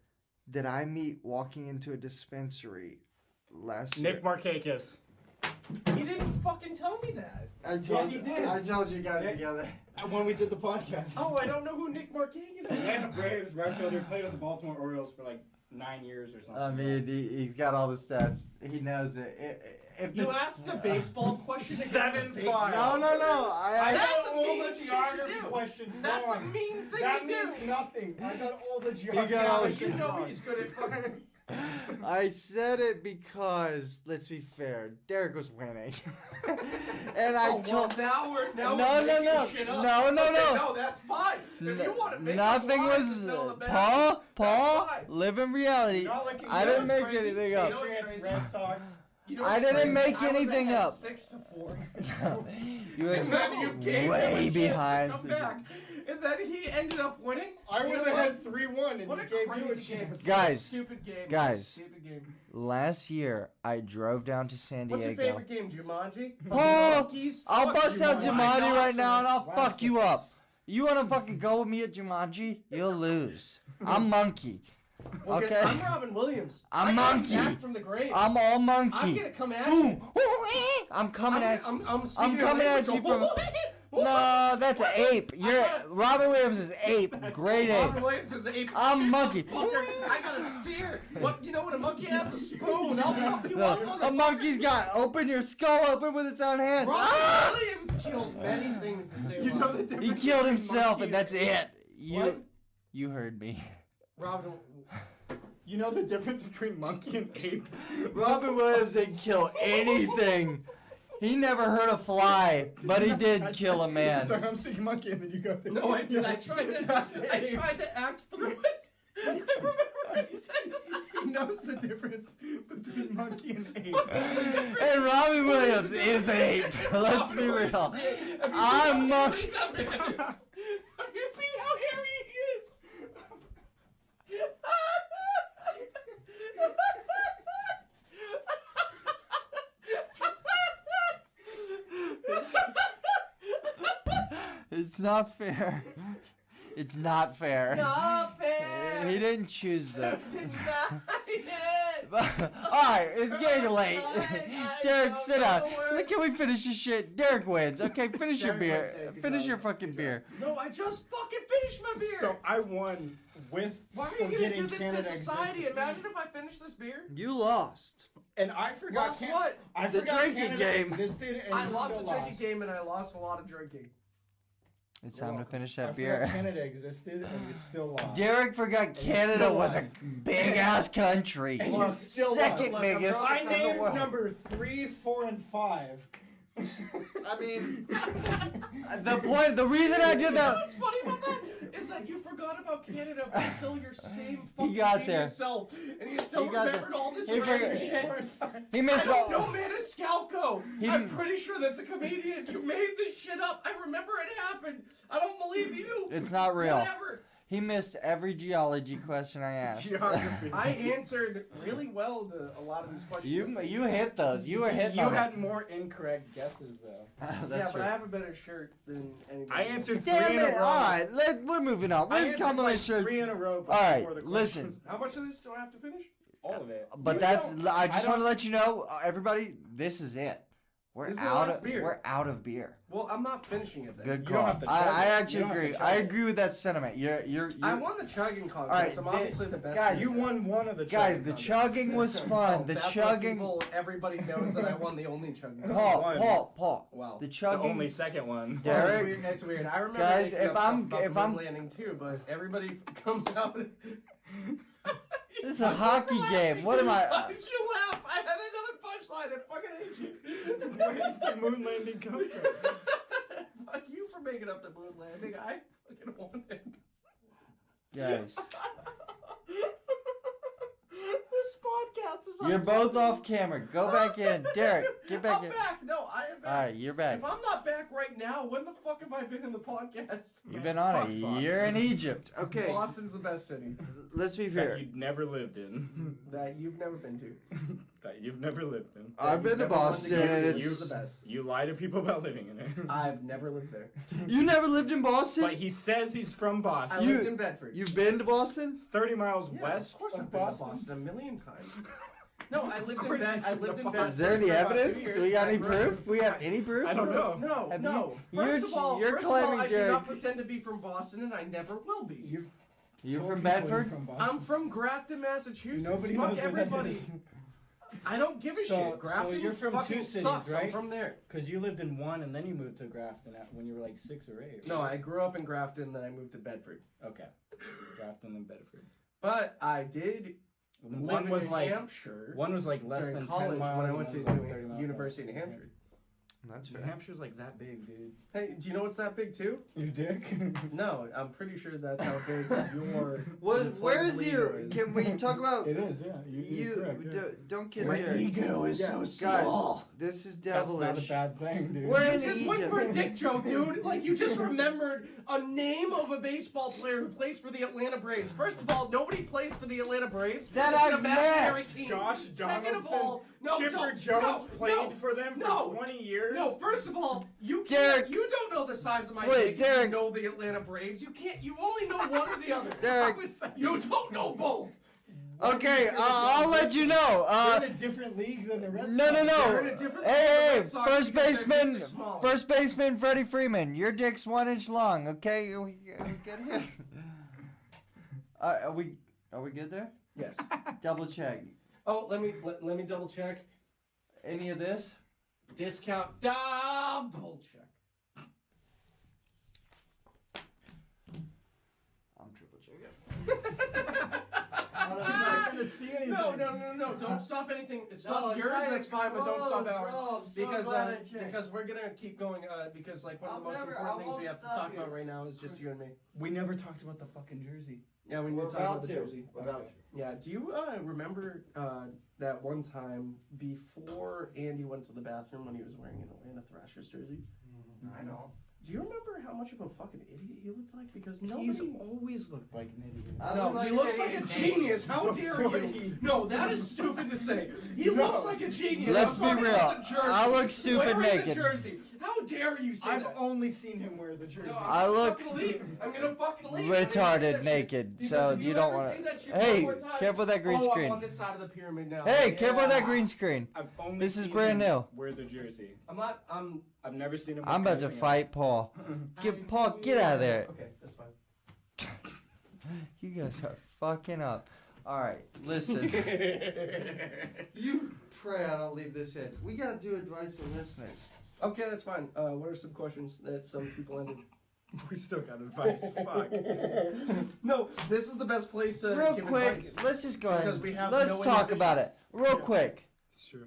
did I meet walking into a dispensary last year? Nick Markakis. He didn't fucking tell me that. I told you- I told you guys together. When we did the podcast. Oh, I don't know who Nick Markakis is. And Braves right fielder played with the Baltimore Orioles for like 9 years or something. I mean, he's got all the stats. He knows it. If You the- asked a baseball question. against a 7-5. baseball- No. I That's a all mean the shit to geography do. questions That's a wrong. mean thing That to do. means nothing. I got all the got all the geography. You know he's good at fucking. I said it because, let's be fair, Derek was winning. And I told... now we're No, making no. shit up. No, no, Okay, no. No, that's fine. If you want to make Nothing up lies was... and tell the bad Paul, news, Paul, that's fine. live in reality. Not like I You know didn't what's make crazy? anything You up. know what's crazy? Red Sox. You know I what's didn't crazy? make I was anything ahead up. 6-4. You were And then you gave him a way chance behind. to come back. And then he ended up winning. I You was know ahead what? 3-1 and What he a gave you a crazy game. chance. Guys, What a stupid game. guys. Stupid game. Last year, I drove down to San Diego. What's your favorite game, Jumanji? Paul, Monkeys? I'll Fuck bust you, out Jumanji right now and I'll Rhinoceros. fuck you up. You wanna fucking go with me at Jumanji? You'll lose. I'm monkey. Okay. Okay. I'm Robin Williams. I'm I got monkey. back from the grave. I'm all I'm monkey. gonna come at Boom. you. I'm coming at you. I'm I'm coming at you from. No, that's an ape. You're Robert Williams is ape. Great Robin ape. Williams is an ape. I'm Shit, monkey. motherfucker. I got a spear. What? You know what a monkey has? A spoon. I'll fuck you up, A motherfucker. monkey's got open your skull open with its own hands. Robin Ah! Williams killed many things to save You know lives. the difference He killed between himself monkey and that's it. What? You heard me. Robin. You know the difference between monkey and ape? Robin Williams didn't kill anything. He never hurt a fly, but he did kill a man. So I'm thinking monkey and then you go. No, I did. I tried to act through it. I remember what he said. He knows the difference between monkey and ape. And Robin Williams is ape. Let's be real. I'm monkey. Have you seen how hairy he is? It's not fair. It's not fair. Not fair. He didn't choose the. Denied Alright, it's getting late. I Derek, don't sit down. know where- Can we finish this shit? Derek wins. Okay, finish your Derek beer. wins, yeah, good Finish job. your fucking Good beer. it. No, I just fucking finished my beer. So I won with Why are you gonna forgetting do this Canada to society? existed. Imagine if I finish this beer. You lost. And I forgot Lost what? I The forgot drinking Canada game. existed and I you lost still the drinking lost. game and I lost a lot of drinking. It's time to finish I that forgot beer. Canada existed and you still lost. Derek forgot Canada still was a lost. big ass country. And you still Second lost. biggest I in the named world. number 3, 4, and 5. I mean, The reason I did You know that. what's funny about that? Is that you forgot about Canada, but you're still your same fucking got there. genius self, and you still He got remembered there. all this He random forgot- shit. He I missed don't all. know Maniscalco. He I'm didn't- pretty sure that's a comedian. You made this shit up. I remember it happened. I don't believe you. It's not real. Whatever. He missed every geology question I asked. Geography. I answered really well to a lot of these questions. You hit those. You were hitting You them. had more incorrect guesses though. Yeah, That's but right. I have a better shirt than anybody. I else. answered Damn 3 in a it! row. All right, we're moving on. I We're answered coming like with shirts. 3 in a row. All right, before the listen. questions. How much of this do I have to finish? All of it. But You that's. don't- I just don't- want to let you know, everybody. This is it. We're This is the out last of. beer. We're out of beer. Well, I'm not finishing it then. Good You call. don't have to chug I it. You actually don't have to agree. chug I it. agree with that sentiment. You're I won the chugging contest. Alright, I'm obviously the best. guys, in You this. won one of the guys. chugging The contests. chugging was fun. The That's what chugging. people, everybody knows that I won the only chugging. Paul, One. Paul. Wow. The The chugging. only second one. Well, Derek? it's weird. It's weird. I remember Guys, making if up stuff I'm- about if the I'm- moon landing too, but everybody comes out. This is a hockey game. What am Why I? did you laugh? I had another punchline. I fucking hate you. Where did the moon landing come from? Fuck you for making up the moon landing. I fucking won it. Guys, This podcast is. you're both unacceptable. off camera. Go back in. Derek, get back I'm in. back. No, I am back. All right, you're back. If I'm not back right now, when the fuck have I been in the podcast? You've been on Fuck it. Boston. You're in Egypt. Okay, Boston's the best city let's be That fair. you've never lived in. that you've never been to. That you've never lived in. I've been to Never wanted Boston, go and to. it's. It's the best. You lie to people about living in it. I've never lived there. You never lived in Boston? But he says he's from I Boston. You- lived in Bedford. You've been to Boston? 30 miles Yeah, west of course of I've been to Boston. Boston a million times. No, I lived in course Bed. he's I been lived to in Boston. Bedford. Is there any for about 2 evidence? years. Do we got I any grew up proof? We have any proof? I don't know. No, Have no. you- First of all, you're first of all, claiming I do Derek- not pretend to be from Boston, and I never will be. You're Told from people Bedford? From Boston. I'm from Grafton, Massachusetts. Nobody Fuck knows where that everybody. is. I don't give a So- shit. Grafton so you're from fucking two cities, sucks. I'm right? from there. Because you lived in one and then you moved to Grafton when you were like 6 or 8. No, I grew up in Grafton, then I moved to Bedford. Okay. Grafton and Bedford. But I did live One in was New like Hampshire one was like less during than college 10 miles. when I and went one to was like 30 miles. University of New Hampshire. That's New Hampshire's like that big, dude. Hey, do you know what's that big too? You dick. No, I'm pretty sure that's how big your. Where is inflated your? ego is. Can we talk about It is, yeah. You're correct, yeah. Don't kiss My your ego is Yeah, so guys, small. this is That's not a devilish. bad thing, dude. We're You in just went Egypt. for a dick joke, dude. Like you just remembered a name of a baseball player who plays for the Atlanta Braves. First of all, nobody plays for the Atlanta Braves. That It's an I've imaginary met. team. Josh Second of Donaldson, all, no, Chipper don't- Jones no, played no, for them no, for 20 years. No, first of all, you Derek. can't. You don't know the size of my Wait, dick. Derek. You know the Atlanta Braves. You can't. You only know one or the other. Derek. How is that? You don't know both. Okay, I'll let you know. They're in a different league than the Red No, Sox. no, no. They're in a different Hey, league than the hey, Red Sox first because their baseman, dicks are smaller. first baseman, Freddie Freeman. Your dick's 1 inch long. Okay, we get him. Are we good there? Yes. Double check. Oh, let me double check. Any of this? Discount double check. I'm triple checking. I'm not gonna see anything. No. Don't stop anything. Stop No, it's yours. not That's fine, but don't stop ours. I'm so Because glad I checked. because we're gonna keep going. Because like one of the I'll most never- important I things won't we have to stop talk about yours. right now is just you and me. We never talked about the fucking jersey. Yeah, we need We're to talk about about the to. jersey. We're about to. Yeah. Do you remember that one time before Andy went to the bathroom when he was wearing an Atlanta Thrashers jersey? I know. Do you remember how much of a fucking idiot he looked like? Because He's nobody. always looked like an idiot. No, he looks like a genius. How dare Before you? he- No, that is stupid to say. He No. looks like a genius. Let's I'm be talking real. about the jersey. I look stupid Wearing naked. the jersey. How dare you say I've that? only seen him wear the jersey. No, I I'm look fucking leave. I'm gonna fucking leave. I'm gonna say retarded that shit. naked, Because so if you don't ever want say that to. shit one Hey, more time- careful with that green I'm screen. on this side of the pyramid now. Hey, careful with that Yeah. green screen. I've only This is seen brand him new. wear the jersey. I'm I've never seen him. I'm wear about to anything fight else. Paul. Paul, get out of there. Okay, that's fine. You guys are fucking up. All right, listen. You pray I don't leave this in. We gotta do advice to listeners. Okay, that's fine. What are some questions that some people ended? We still got advice. Fuck. No, this is the best place to Real give quick, advice. let's just go ahead. Because we have Let's no talk about inhibitions. it. Real quick. It's true.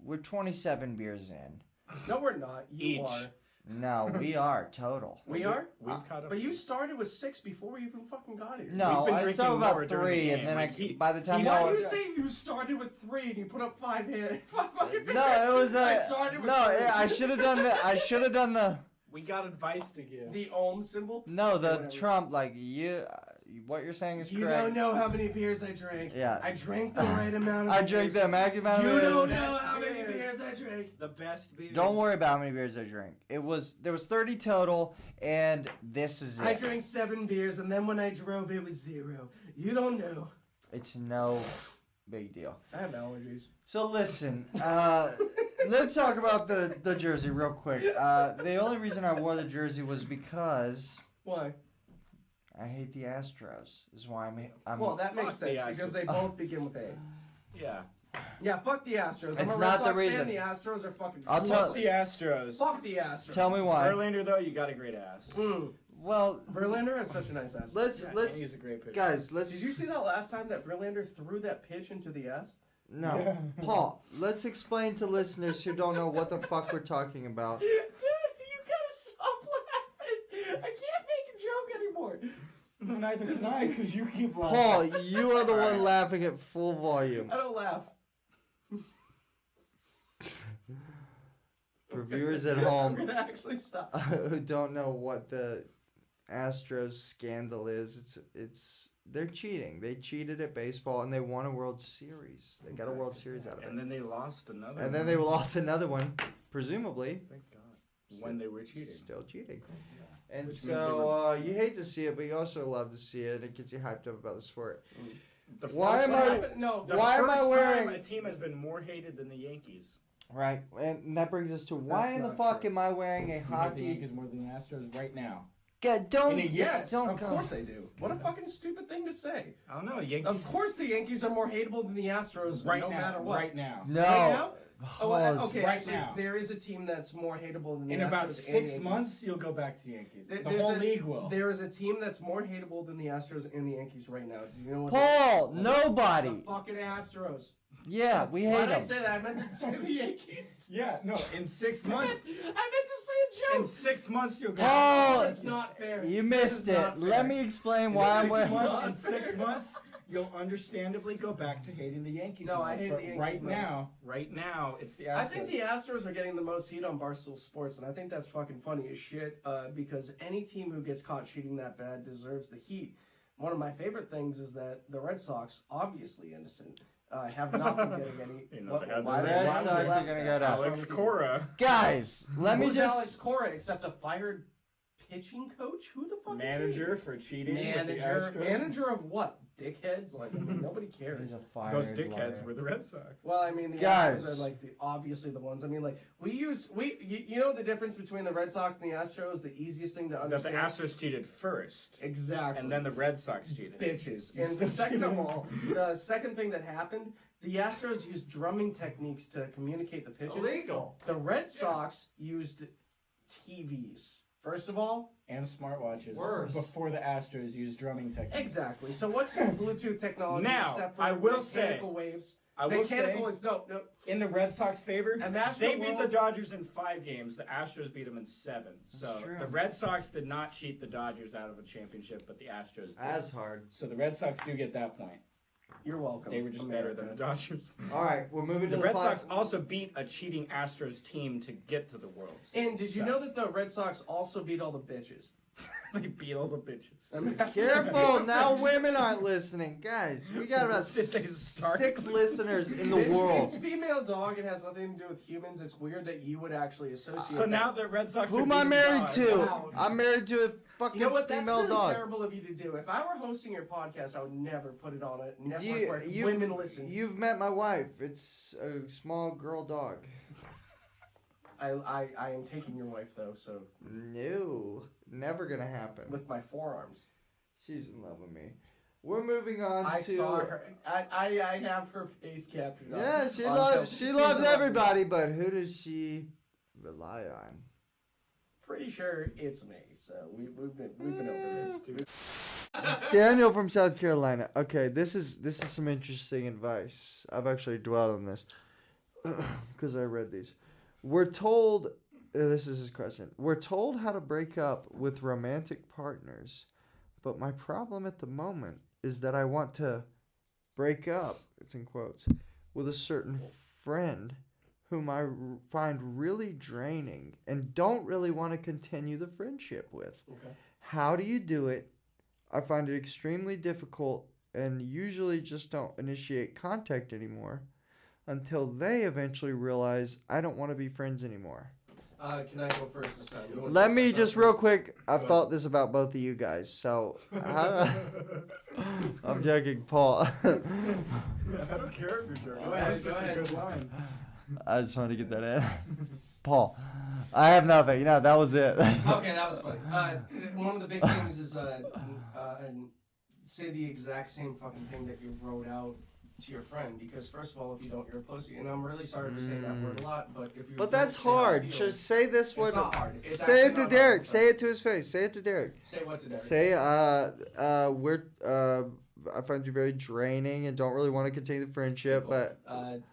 We're 27 beers in. No, we're not. You Each. are. No, we are total. We are? We've caught up. But you started with 6 before we even fucking got here. No, We've been I drinking saw more about during the 3, game. and then Like, by the time Why y'all do you say you started with 3 and you put up 5 hands? No, it was I started with no. 3. I should have done the. I should have done the. We got advice to give. The ohm symbol. No, the Whatever. Trump. Like you, what you're saying is You correct. don't know how many beers I drank. Yeah. I drank the right amount of I beers. drank the maximum amount of You beers. don't know Best how many beers. beers I drank. The best beer. Don't worry about how many beers I drank. There was 30 total, and this is it. I drank 7 beers, and then when I drove, it was 0. You don't know. It's no big deal. I have allergies. So listen, let's talk about the jersey real quick. The only reason I wore the jersey was because Why? I hate the Astros. Is why I'm Well, that makes Fuck the sense because Astros. they both begin with A. Yeah. Yeah, fuck the Astros. I'm It's a not Red the Sox reason. fan. The Astros are fucking. I'll tell- Fuck the Astros. Fuck the Astros. Tell me why. Verlander though, you got a great ass. Well, Verlander has such a nice ass. let's Yeah, let's he's a great pitcher. guys, let's Did you see that last time that Verlander threw that pitch into the ass? no. Yeah. Paul, let's explain to listeners who don't know what the fuck we're talking about. Dude, you gotta stop laughing. I can't make a joke anymore. Neither can I, because you keep laughing. Paul, you are the one laughing at full volume. I don't laugh. For viewers at I'm home gonna actually stop. who don't know what the Astros scandal is, it's they're cheating. They cheated at baseball and they won a World Series. They got a World Series out of it. And then they lost another. And then they lost another one, presumably Thank God. When they were cheating. still cheating. And Which means they so you hate to see it, but you also love to see it. And it gets you hyped up about the sport. The Why first am I- time- No. The Why am first I wearing- time a team has been more hated than the Yankees. Right, and that brings us to why That's in the not fuck true. am I wearing a You hate the hockey? Yankees more than the Astros right now. God, don't In a year. Yes, don't of go. course I do. What a fucking stupid thing to say. I don't know. Yankees Of course the Yankees are more hateable than the Astros, right no now. matter what. Right now. No. Right now? Oh, Pause. okay. Right actually, now. there is a team that's more hateable than the In Astros about and 6 the Yankees. months, you'll go back to the Yankees. There- The there's whole a- league will. There is a team that's more hateable than the Astros and the Yankees right now. Do you know what? Paul, they- nobody. The fucking Astros. Yeah, we Why hate did I them. say that? I meant to say the Yankees. Yeah, no. In 6 I months. meant to say a In joke. 6 months, you'll go. Paul, That's not fair. You This missed is it. not fair. Let me explain In why I'm 6 wearing. months, Not in 6 fair. months, you'll understandably go back to hating the Yankees. No, more. I hate But the Yankees right most. now, it's the Astros. I think the Astros are getting the most heat on Barstool Sports, and I think that's fucking funny as shit. Because any team who gets caught cheating that bad deserves the heat. One of my favorite things is that the Red Sox, obviously innocent, have not been getting any. You know, they had the Why same Red one. Sox are gonna go down? Alex Cora, Guys, let me Who's Alex just. Cora except a fired pitching coach? Who the fuck manager is for he? cheating. with the Manager. Astros. Manager of what? Dickheads? Like, I mean, nobody cares. He's a fire. Those dickheads were the Red Sox. Well, I mean, the Guys. Astros are like obviously the ones. I mean, like you know the difference between the Red Sox and the Astros. The easiest thing to That the understand. Astros cheated first, Exactly. and then the Red Sox cheated. Bitches. You And still second of cheating. all, the second thing that happened, the Astros used drumming techniques to communicate the pitches. Illegal. The Red Sox used TVs. First of all, And smartwatches. Worse. Before the Astros used drumming techniques. exactly. So what's Bluetooth technology Now, except for I will say- mechanical waves? I will Mechanical say, is no. in the Red Sox' favor, Imagine they the beat the world- Dodgers in 5 games. The Astros beat them in 7. So true. the Red Sox did not cheat the Dodgers out of a championship, but the Astros did. As hard. So the Red Sox do get that point. You're welcome. They were just better than the Dodgers. All right, we're moving to The the Red five. Sox also beat a cheating Astros team to get to the World Series. And did you know that the Red Sox also beat all the bitches? They beat all the bitches. I mean, Careful, now women aren't listening. Guys, we got about Did they start? 6 listeners in the It's world. female dog. It has nothing to do with humans. It's weird that you would actually associate. So now the Red Sox. Who are am I beating married dogs. to? Wow. I'm married to a fucking You know what? That's female really dog. terrible of you to do. If I were hosting your podcast, I would never put it on a network where You- women listen. You've met my wife. It's a small girl dog. I am taking your wife though, so No, never gonna happen. with my forearms. She's in love with me. We're moving on I to. saw her. I have her face captured. Yeah, she on loves film. she She's loves in love with me. everybody, but who does she rely on? Pretty sure it's me. So we've been over this. Daniel from South Carolina. Okay, this is some interesting advice. I've actually dwelled on this because I read these. We're told. This is his question. We're told how to break up with romantic partners, but my problem at the moment is that I want to break up. It's in quotes with a certain friend whom I find really draining and don't really want to continue the friendship with. Okay. How do you do it? I find it extremely difficult and usually just don't initiate contact anymore until they eventually realize I don't want to be friends anymore. Can I go first this time? You want Let first me this just time? real quick, I've Go thought this about both of you guys, so I'm joking, Paul. I don't care if you're joking. Go ahead, That's just go a ahead. good line. I just wanted to get that in. Paul, I have nothing. No, that was it. Okay, that was funny. One of the big things is say the exact same fucking thing that you wrote out to your friend, because first of all, if you don't, you're a pussy, and I'm really sorry to say that word a lot, but if you But don't that's say how you hard. feel, Just say this it's one. not hard. It's Say it actually to not Derek. hard. Say it to his face. Say it to Derek. Say what to Derek? Say, I find you very draining and don't really want to continue the friendship, but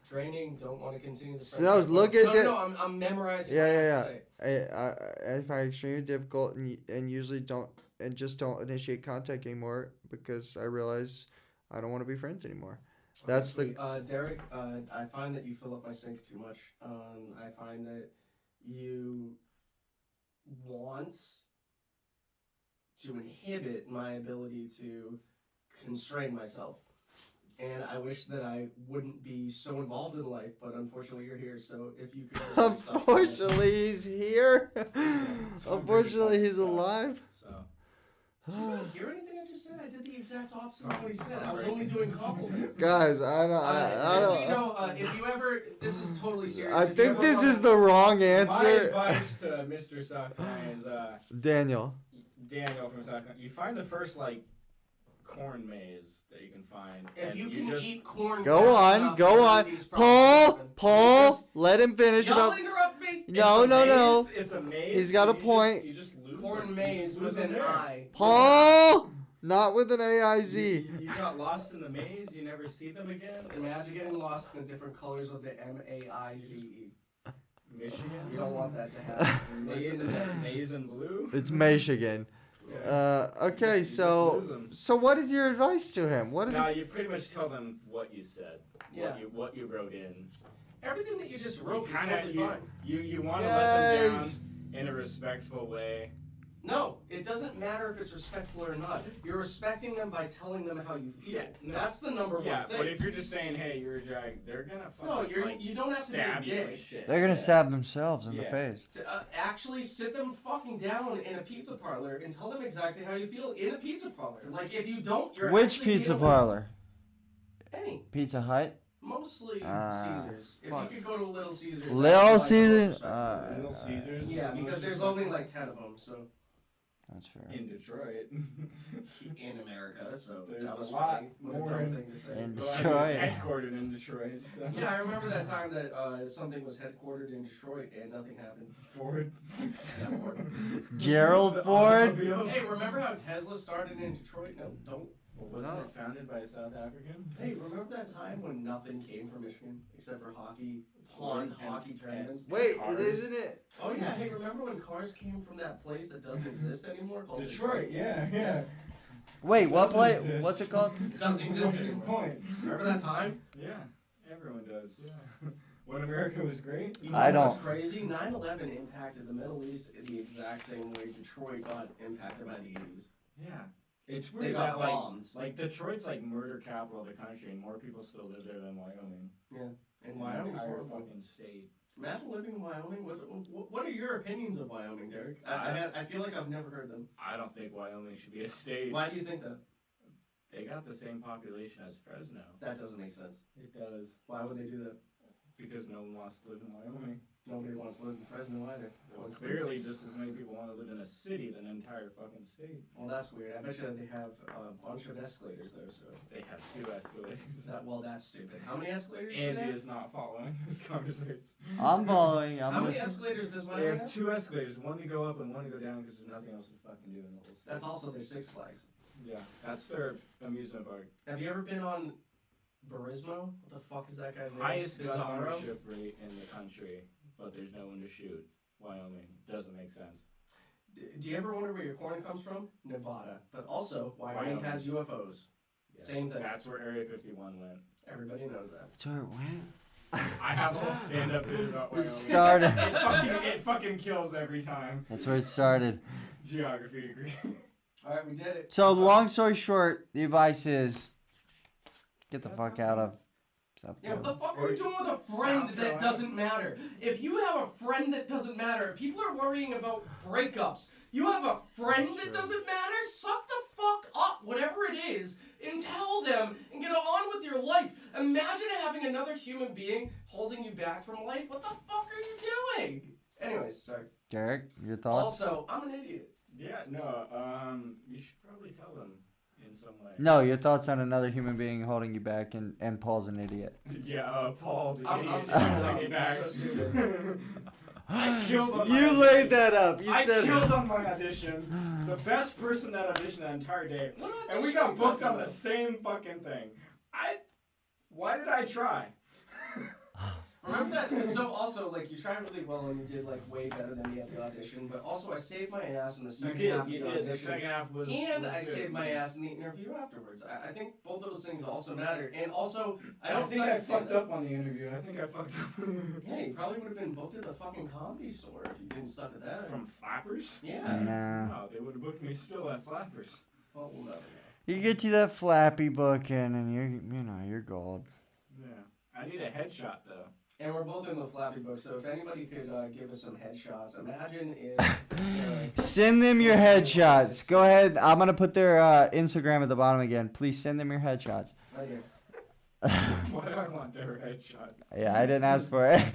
Draining. Don't want to continue the. So no, friendship. look at no, the- no, I'm memorizing. Yeah, what I yeah, have to say. I find it extremely difficult and usually don't initiate contact anymore because I realize I don't want to be friends anymore. That's the. Derek. I find that you fill up my sink too much. I find that you want to inhibit my ability to constrain myself. And I wish that I wouldn't be so involved in life, but unfortunately you're here, so if you could just do something- Unfortunately, he's here. Unfortunately, he's sucks. alive. So Did you really hear anything I just said? I did the exact opposite of what he said. I was only doing compliments. Guys, I Just so you don't. know, if you ever, this is totally serious. I if you think ever this wanna- is the wrong my answer. advice to Mr. South Carolina is Daniel. Daniel from South Carolina. You find the first corn maze that you can find. If and you can just, eat corn. Go fast on, enough, go none on. of these problems Paul, happen. let him finish Y'all about. interrupt me. It's No, a no. maze, It's a maze. He's got a you point. You just lose Corn it. maze You just with lose an it there. I. Paul, not with an AIZ. You got lost in the maze. You never see them again. Imagine getting lost in the different colors of the MAIZE. Michigan. You don't want that to happen. Listen to that. Maize and blue. It's Michigan. Yeah. Okay, You just so lose 'em. so what is your advice to him? What is No, you pretty much tell them what you said. Yeah. What you wrote in. Everything that you just wrote is Kinda- totally fine. You want to let them Guys. down in a respectful way. No, it doesn't matter if it's respectful or not. You're respecting them by telling them how you feel. Yeah, no. That's the number Yeah, one thing. but if you're just saying, "Hey, you're a jag," they're gonna No, fucking you don't have to be a stab you dick. and shit. They're gonna Yeah. stab themselves in the Yeah. face. Actually sit them fucking down in a pizza parlor and tell them exactly how you feel in a pizza parlor. Like, if you don't, you're Which actually being pizza a- parlor? Any. Pizza Hut. Mostly Ah, Caesars. If fuck. you could go to Little Caesars. Little that's like Caesars? disrespectful. Little Caesars. Yeah, because there's only like 10 of them, so That's fair. in Detroit. in America, so There's that was a lot funny. What more a dumb in- thing to say. in Well, I mean, Detroit. it's headquartered in Detroit. So. Yeah, I remember that time that something was headquartered in Detroit and nothing happened. Ford. Yeah, Ford. Gerald The Ford. automobiles. Hey, remember how Tesla started in Detroit? No, don't. Wasn't it founded by a South African? Hey, remember that time when nothing came from Michigan except for pond hockey tournaments? Wait, Cars. isn't it? Oh yeah, hey, remember when cars came from that place that doesn't exist anymore called Detroit, yeah. Wait, what Doesn't place? exist. What's it called? It doesn't exist Fucking anymore. point. Remember that time? Yeah, everyone does. Yeah. when America was great. You know I what's don't- crazy? 9/11 impacted the Middle East in the exact same way Detroit got impacted by the 80s. Yeah. It's They weird got that bombed. like Detroit's like murder capital of the country, and more people still live there than Wyoming. And Wyoming's entire horrible. fucking state. Imagine living in Wyoming. What are your opinions of Wyoming, Derek? I feel like I've never heard them. I don't think Wyoming should be a state. Why do you think that? They got the same population as Fresno. That doesn't make sense. It does. Why would they do that? Because no one wants to live in Wyoming. Nobody wants to live in Fresno either. Well, clearly, just as many people want to live in a city than an entire fucking state. Well, that's weird. I bet you they have a bunch of escalators there. So They have 2 escalators. that's stupid. How many escalators? do they Andy have? is not following this conversation. I'm following. How I'm many listening. escalators does They Wyoming have have? 2 escalators, one to go up and one to go down because there's nothing else to fucking do in the whole state. That's also their Six Flags. Yeah, that's their amusement park. Have you ever been on Burismo? What the fuck is that guy's name? Highest gun Bizarro? ownership rate in the country, but there's no one to shoot. Wyoming doesn't make sense. Do you ever wonder where your corn comes from? Nevada. But also, Wyoming Wyoming. has UFOs. Yes, Same thing. That's where Area 51 went. Everybody knows that. That's where it went. I have a whole stand-up bit about Wyoming. It started. It fucking kills every time. That's where it started. Geography degree. Alright, we did it. So, long story short, the advice is get the fuck out of South Yeah, what Carolina. the fuck are you doing with a friend South that Carolina. doesn't matter? If you have a friend that doesn't matter, people are worrying about breakups. You have a friend that doesn't matter? Suck the fuck up, whatever it is, and tell them and get on with your life. Imagine having another human being holding you back from life. What the fuck are you doing? Anyways, sorry. Derek, your thoughts? Also, I'm an idiot. Yeah, no, you should probably tell them in some way. No, your thoughts on another human being holding you back and Paul's an idiot. Yeah, Paul, the I'm idiot, so holding dumb. me back. I'm so stupid. I killed on my You audition. laid that up. You I said killed on my audition. The best person that auditioned that entire day. And we got booked on the same fucking thing. Why did I try? Remember that? So also, like, you tried really well and you did, like, way better than me at the audition, but also I saved my ass in the You second did, half of the you did. The audition. second half was And was I good. saved my ass in the interview afterwards. I think both those things also matter. And also, I I don't think suck I at fucked stand-up. up on the interview. I think I fucked up. Yeah, you probably would have been booked at the fucking Comedy Store if you didn't suck at that. From Flappers? Yeah. Nah. No, they would have booked me still at Flappers. Well, we'll never know. You get you that flappy booking and you're gold. Yeah. I need a headshot though. And we're both in the Flappy Book, so if anybody could give us some headshots, imagine if... Send them your headshots. Go ahead. I'm gonna put their Instagram at the bottom again. Please send them your headshots. Right here. Why do I want their headshots? Yeah, I didn't ask for it.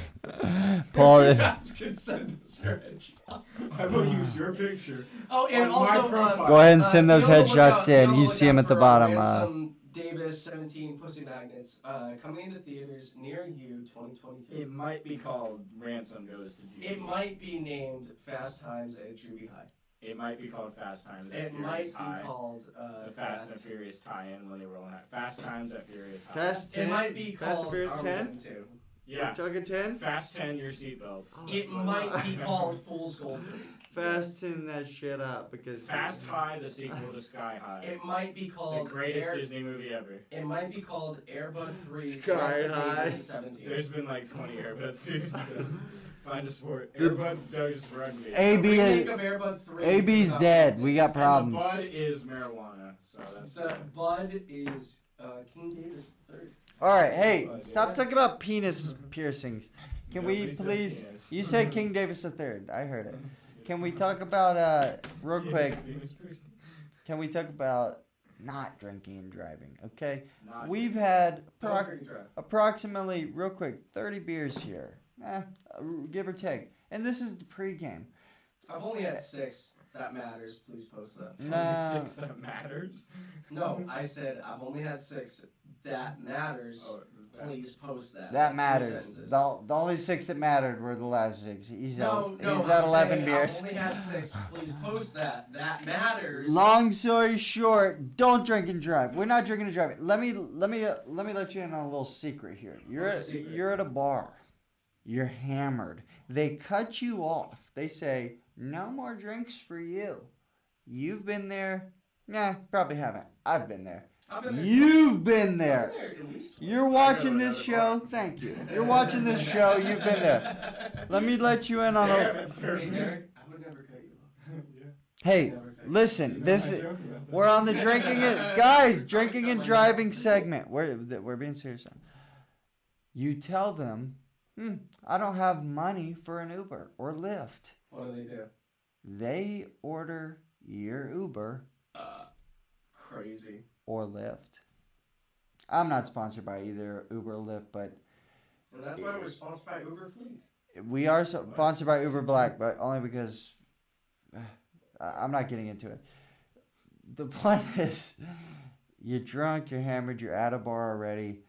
Paul You did. guys could send us your headshots. I will use your picture. Oh, and On my also, profile. Go ahead and send those be on the headshots lookout- be in. on the You see them lookout at the for, bottom. Ransom Davis 17 Pussy Magnets coming into theaters near you 2022. It might be called Ransom Goes to Juvie. It might be named Fast Times at Juvie High. It might be called Fast Times at It Furious might be High. called The Fast and Furious tie-in when they were on that. Fast Times at Furious High. Fast 10. It might be called Fast and Furious 10. Armageddon 2. Yeah. Talking 10. Fast 10 your seatbelts. It might be called Fool's Gold. Fasten that shit up because Fast High, the sequel to Sky High. It might be The called greatest Air, Disney movie ever. It might be called Airbud 3 Sky Ransom High. Davis 17. There's been like 20 Airbuds, dude. So find a sport. Airbud Does Rugby. Remake AB of Airbud 3. AB's dead. We got And the problems. bud is marijuana. So that's The bud is King Davis III. All right, hey, stop talking about penis piercings. Can we Nobody said please? penis. You said King Davis III. I heard it. Can we talk about real quick? Penis piercing. Can we talk about not drinking and driving? Okay, Not we've had Don't drink and drive. approximately real quick 30 beers here, give or take, and this is the pregame. I've only had 6. That matters. Please post that. Nah. 6 that matters. No, I said I've only had 6. That matters. Oh, Please post that. That That's 3 matters. sentences. The only 6 that mattered were the last 6. He's No, at, no, he's at I'm 11 saying beers. I've only had 6. Please post that. That matters. Long story short, don't drink and drive. We're not drinking and driving. Let me let you in on a little secret here. What's the secret? You're at a bar. You're hammered. They cut you off. They say, "No more drinks for you." You've been there? Nah, probably haven't. I've been there. I've been there You've been I've there. been there at least twice. You're watching this show. Thank you. You're watching this show. You've been there. Let me let you in on Damn a. it, Hey, sir. Derek, I would never cut you off. Hey, Never cut you off. listen. This is. We're on the drinking and guys, drinking and driving segment. We're being serious. You tell them, I don't have money for an Uber or Lyft. What do they do? They order your Uber Crazy. or Lyft. I'm not sponsored by either Uber or Lyft, but And that's why we're sponsored by Uber Fleet. we are sponsored by Uber Black, but only because I'm not getting into it. The point is, you're drunk, you're hammered, you're at a bar already.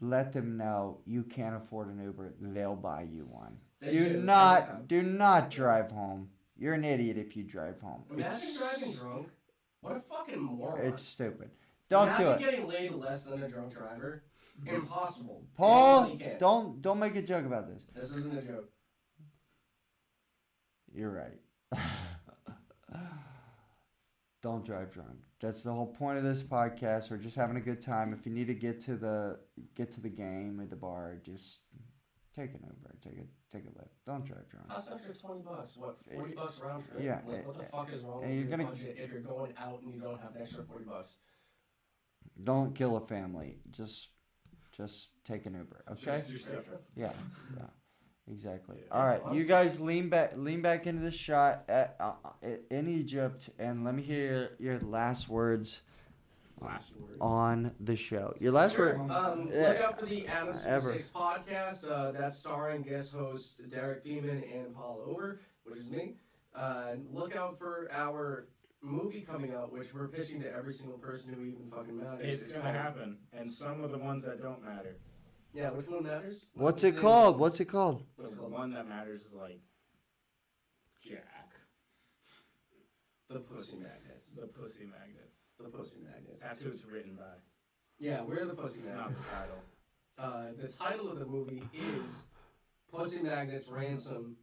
Let them know you can't afford an Uber. They'll buy you one. They Do do, every not time. do not drive home. You're an idiot if you drive home. Imagine driving drunk. What a fucking moron. It's stupid. Don't do Imagine it. getting laid less than a drunk driver. Impossible. Paul, Anybody can. don't make a joke about this. This isn't a joke. You're right. Don't drive drunk. That's the whole point of this podcast. We're just having a good time. If you need to get to the game at the bar, just take an Uber, take a Lyft. Don't drive drunk. Costs extra $20. What, $40 round trip? Yeah, Like, what the fuck is wrong and with you're your gonna- budget if you're going out and you don't have an extra $40? Don't kill a family. Just take an Uber. Okay? Just yourself. Yeah. Exactly. Yeah. All right, you guys lean back into the shot in Egypt, and let me hear your last words Last words. on the show. Your last Sure. word. Look out for the Adams Ever. 6 podcast. That's starring guest host Derek Feeman and Paul Ober, which is me. Look out for our movie coming out, which we're pitching to every single person who even fucking matters. It's gonna happen, and some of the ones that don't matter. Yeah, which one matters? What's it called? What's it called? What's it The called? one that matters is like Jack, The Pussy Magnets. the Pussy Magnets. The Pussy Magnets. That's who it's written by. Yeah, we're the Pussy It's not Magnets. the title. The title of the movie is Pussy Magnets Ransom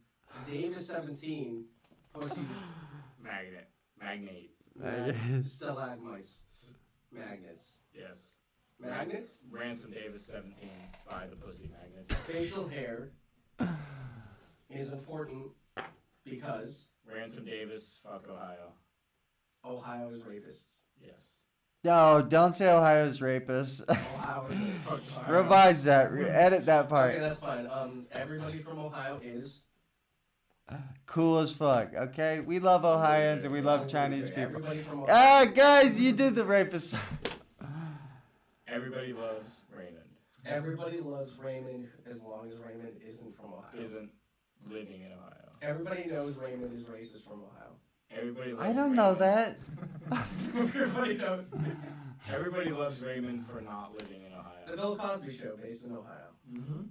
Davis 17 Pussy Magnate. Stalagmites Magnets. Yes. Magnets? Ransom Davis 17 by the Pussy Magnets. Facial hair is important because Ransom Davis, fuck Ohio. Ohio is rapists. Yes. No, don't say Ohio's rapist. Ohio is rapists. Fuck Ohio. Revise that. Edit that Okay, part. that's fine. Everybody from Ohio is Cool as fuck. Okay, we love Ohioans and we love Chinese people. Everybody from Ohio. Guys, you did the rapist. Everybody loves Raymond. Everybody loves Raymond as long as Raymond isn't from Ohio. Isn't living in Ohio. Everybody knows Raymond is racist from Ohio. Everybody loves I don't know Raymond. that. Everybody knows. Everybody loves Raymond for not living in The Ohio. Bill Cosby Show, based in Ohio. Mm-hmm.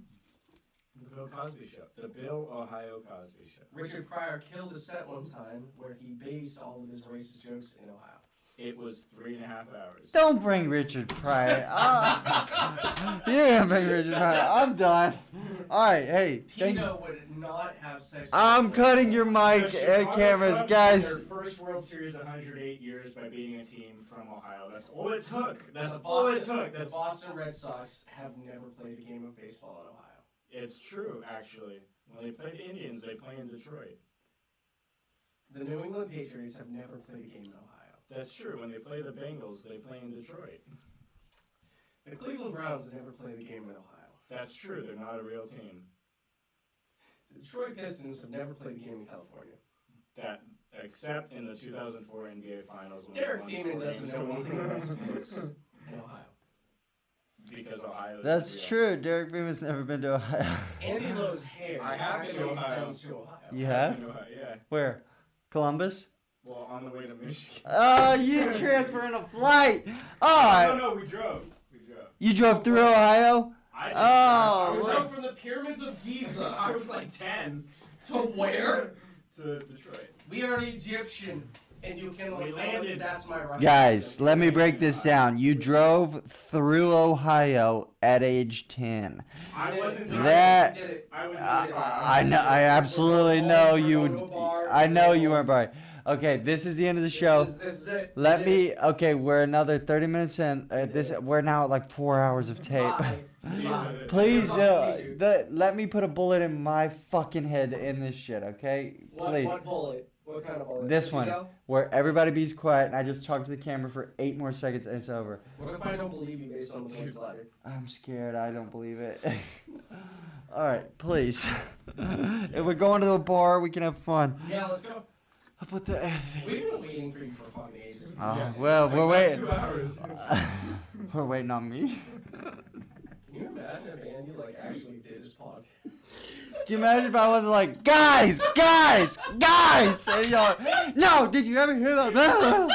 The Bill Cosby Show. The Bill Ohio Cosby Show. Richard Pryor killed a set one time where he based all of his racist jokes in Ohio. It was 3.5 hours. Don't bring Richard Pryor. You didn't bring Richard Pryor. I'm done. All right, hey. Thank you. Pino would not have sex. I'm cutting your mic The and Chicago cameras, Cubs guys. won their first World Series in 108 years by beating a team from Ohio. That's all it took. That's The all it Boston- took. The That's Boston Red Sox have never played a game of baseball in Ohio. It's true, actually. When they played Indians, they play in Detroit. The New England Patriots have never played a game in Ohio. That's true. When they play the Bengals, they play in Detroit. The Cleveland Browns have never played a game in Ohio. That's true. They're not a real team. The Detroit Pistons have never played a game in California. That, except in the 2004 NBA Finals. When Derek they won Feeman 4 doesn't games to know 1. anything about sports in Ohio. Because Ohio. is That's real. true. Derek Beamer's never been to Ohio. Andy Lowe's hair I have actually been to Ohio. extends to Ohio. You have? Yeah. Where? Columbus? Well, on the way to Michigan. Oh, you transfer in a flight. All right. No, we drove. You drove through Ohio? I did. Oh, I was We like, drove from the pyramids of Giza I was like 10. to where? To Detroit. We are Egyptian, and you cannot We tell me landed. that's my right. Guys, let me break this down. You drove through Ohio at age 10. I wasn't We driving. That- I was. I know. I absolutely know you would. I know you weren't right. Okay, this is the end of the show. This is it. Let me. Okay, we're another 30 minutes in. We're now at like 4 hours of tape. Bye. Yeah. Please, Nice to meet you. let me put a bullet in my fucking head in this shit, okay? Please. What bullet? What kind of bullet? This Does it one. go? Where everybody be's quiet and I just talk to the camera for 8 more seconds and it's over. What if I don't believe you based on the voice letter? I'm scared. I don't believe it. All right, please. If we're going to a bar, we can have fun. Yeah, let's go. I'll put the. We've been waiting for you for fucking ages. Oh, Yeah. well, we're Like waiting. 2 hours. We're waiting on me. Can you imagine if Andy like actually did his pod? Can you imagine if I wasn't like, guys, and y'all, no, did you ever hear about that?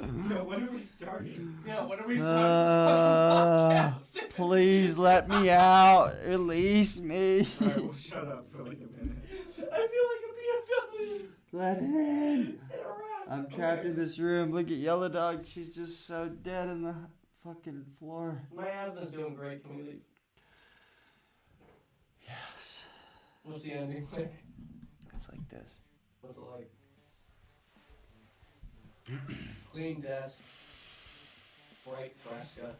No, when are we starting? Yeah, when are we starting the fucking podcast? Please let me out. Release me. Alright, we'll shut up for like a minute. I feel like a BMW. Let it in. I'm trapped in this room. Look at Yellow Dog. She's just so dead in the fucking floor. My asthma's doing great. Can we leave? Yes. We'll see Andy. It's like this. What's it like? Clean desk. Bright fresca.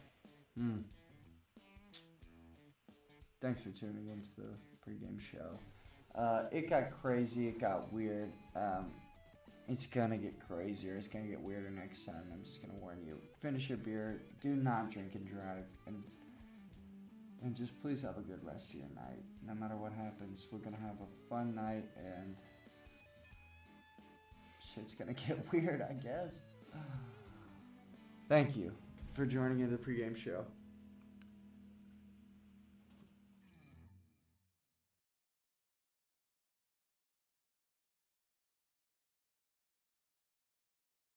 Thanks for tuning in to the pregame show. It got crazy. It got weird. It's gonna get crazier. It's gonna get weirder next time. I'm just gonna warn you. Finish your beer. Do not drink and drive. And just please have a good rest of your night. No matter what happens, we're gonna have a fun night and shit's gonna get weird, I guess. Thank you for joining in the pregame show.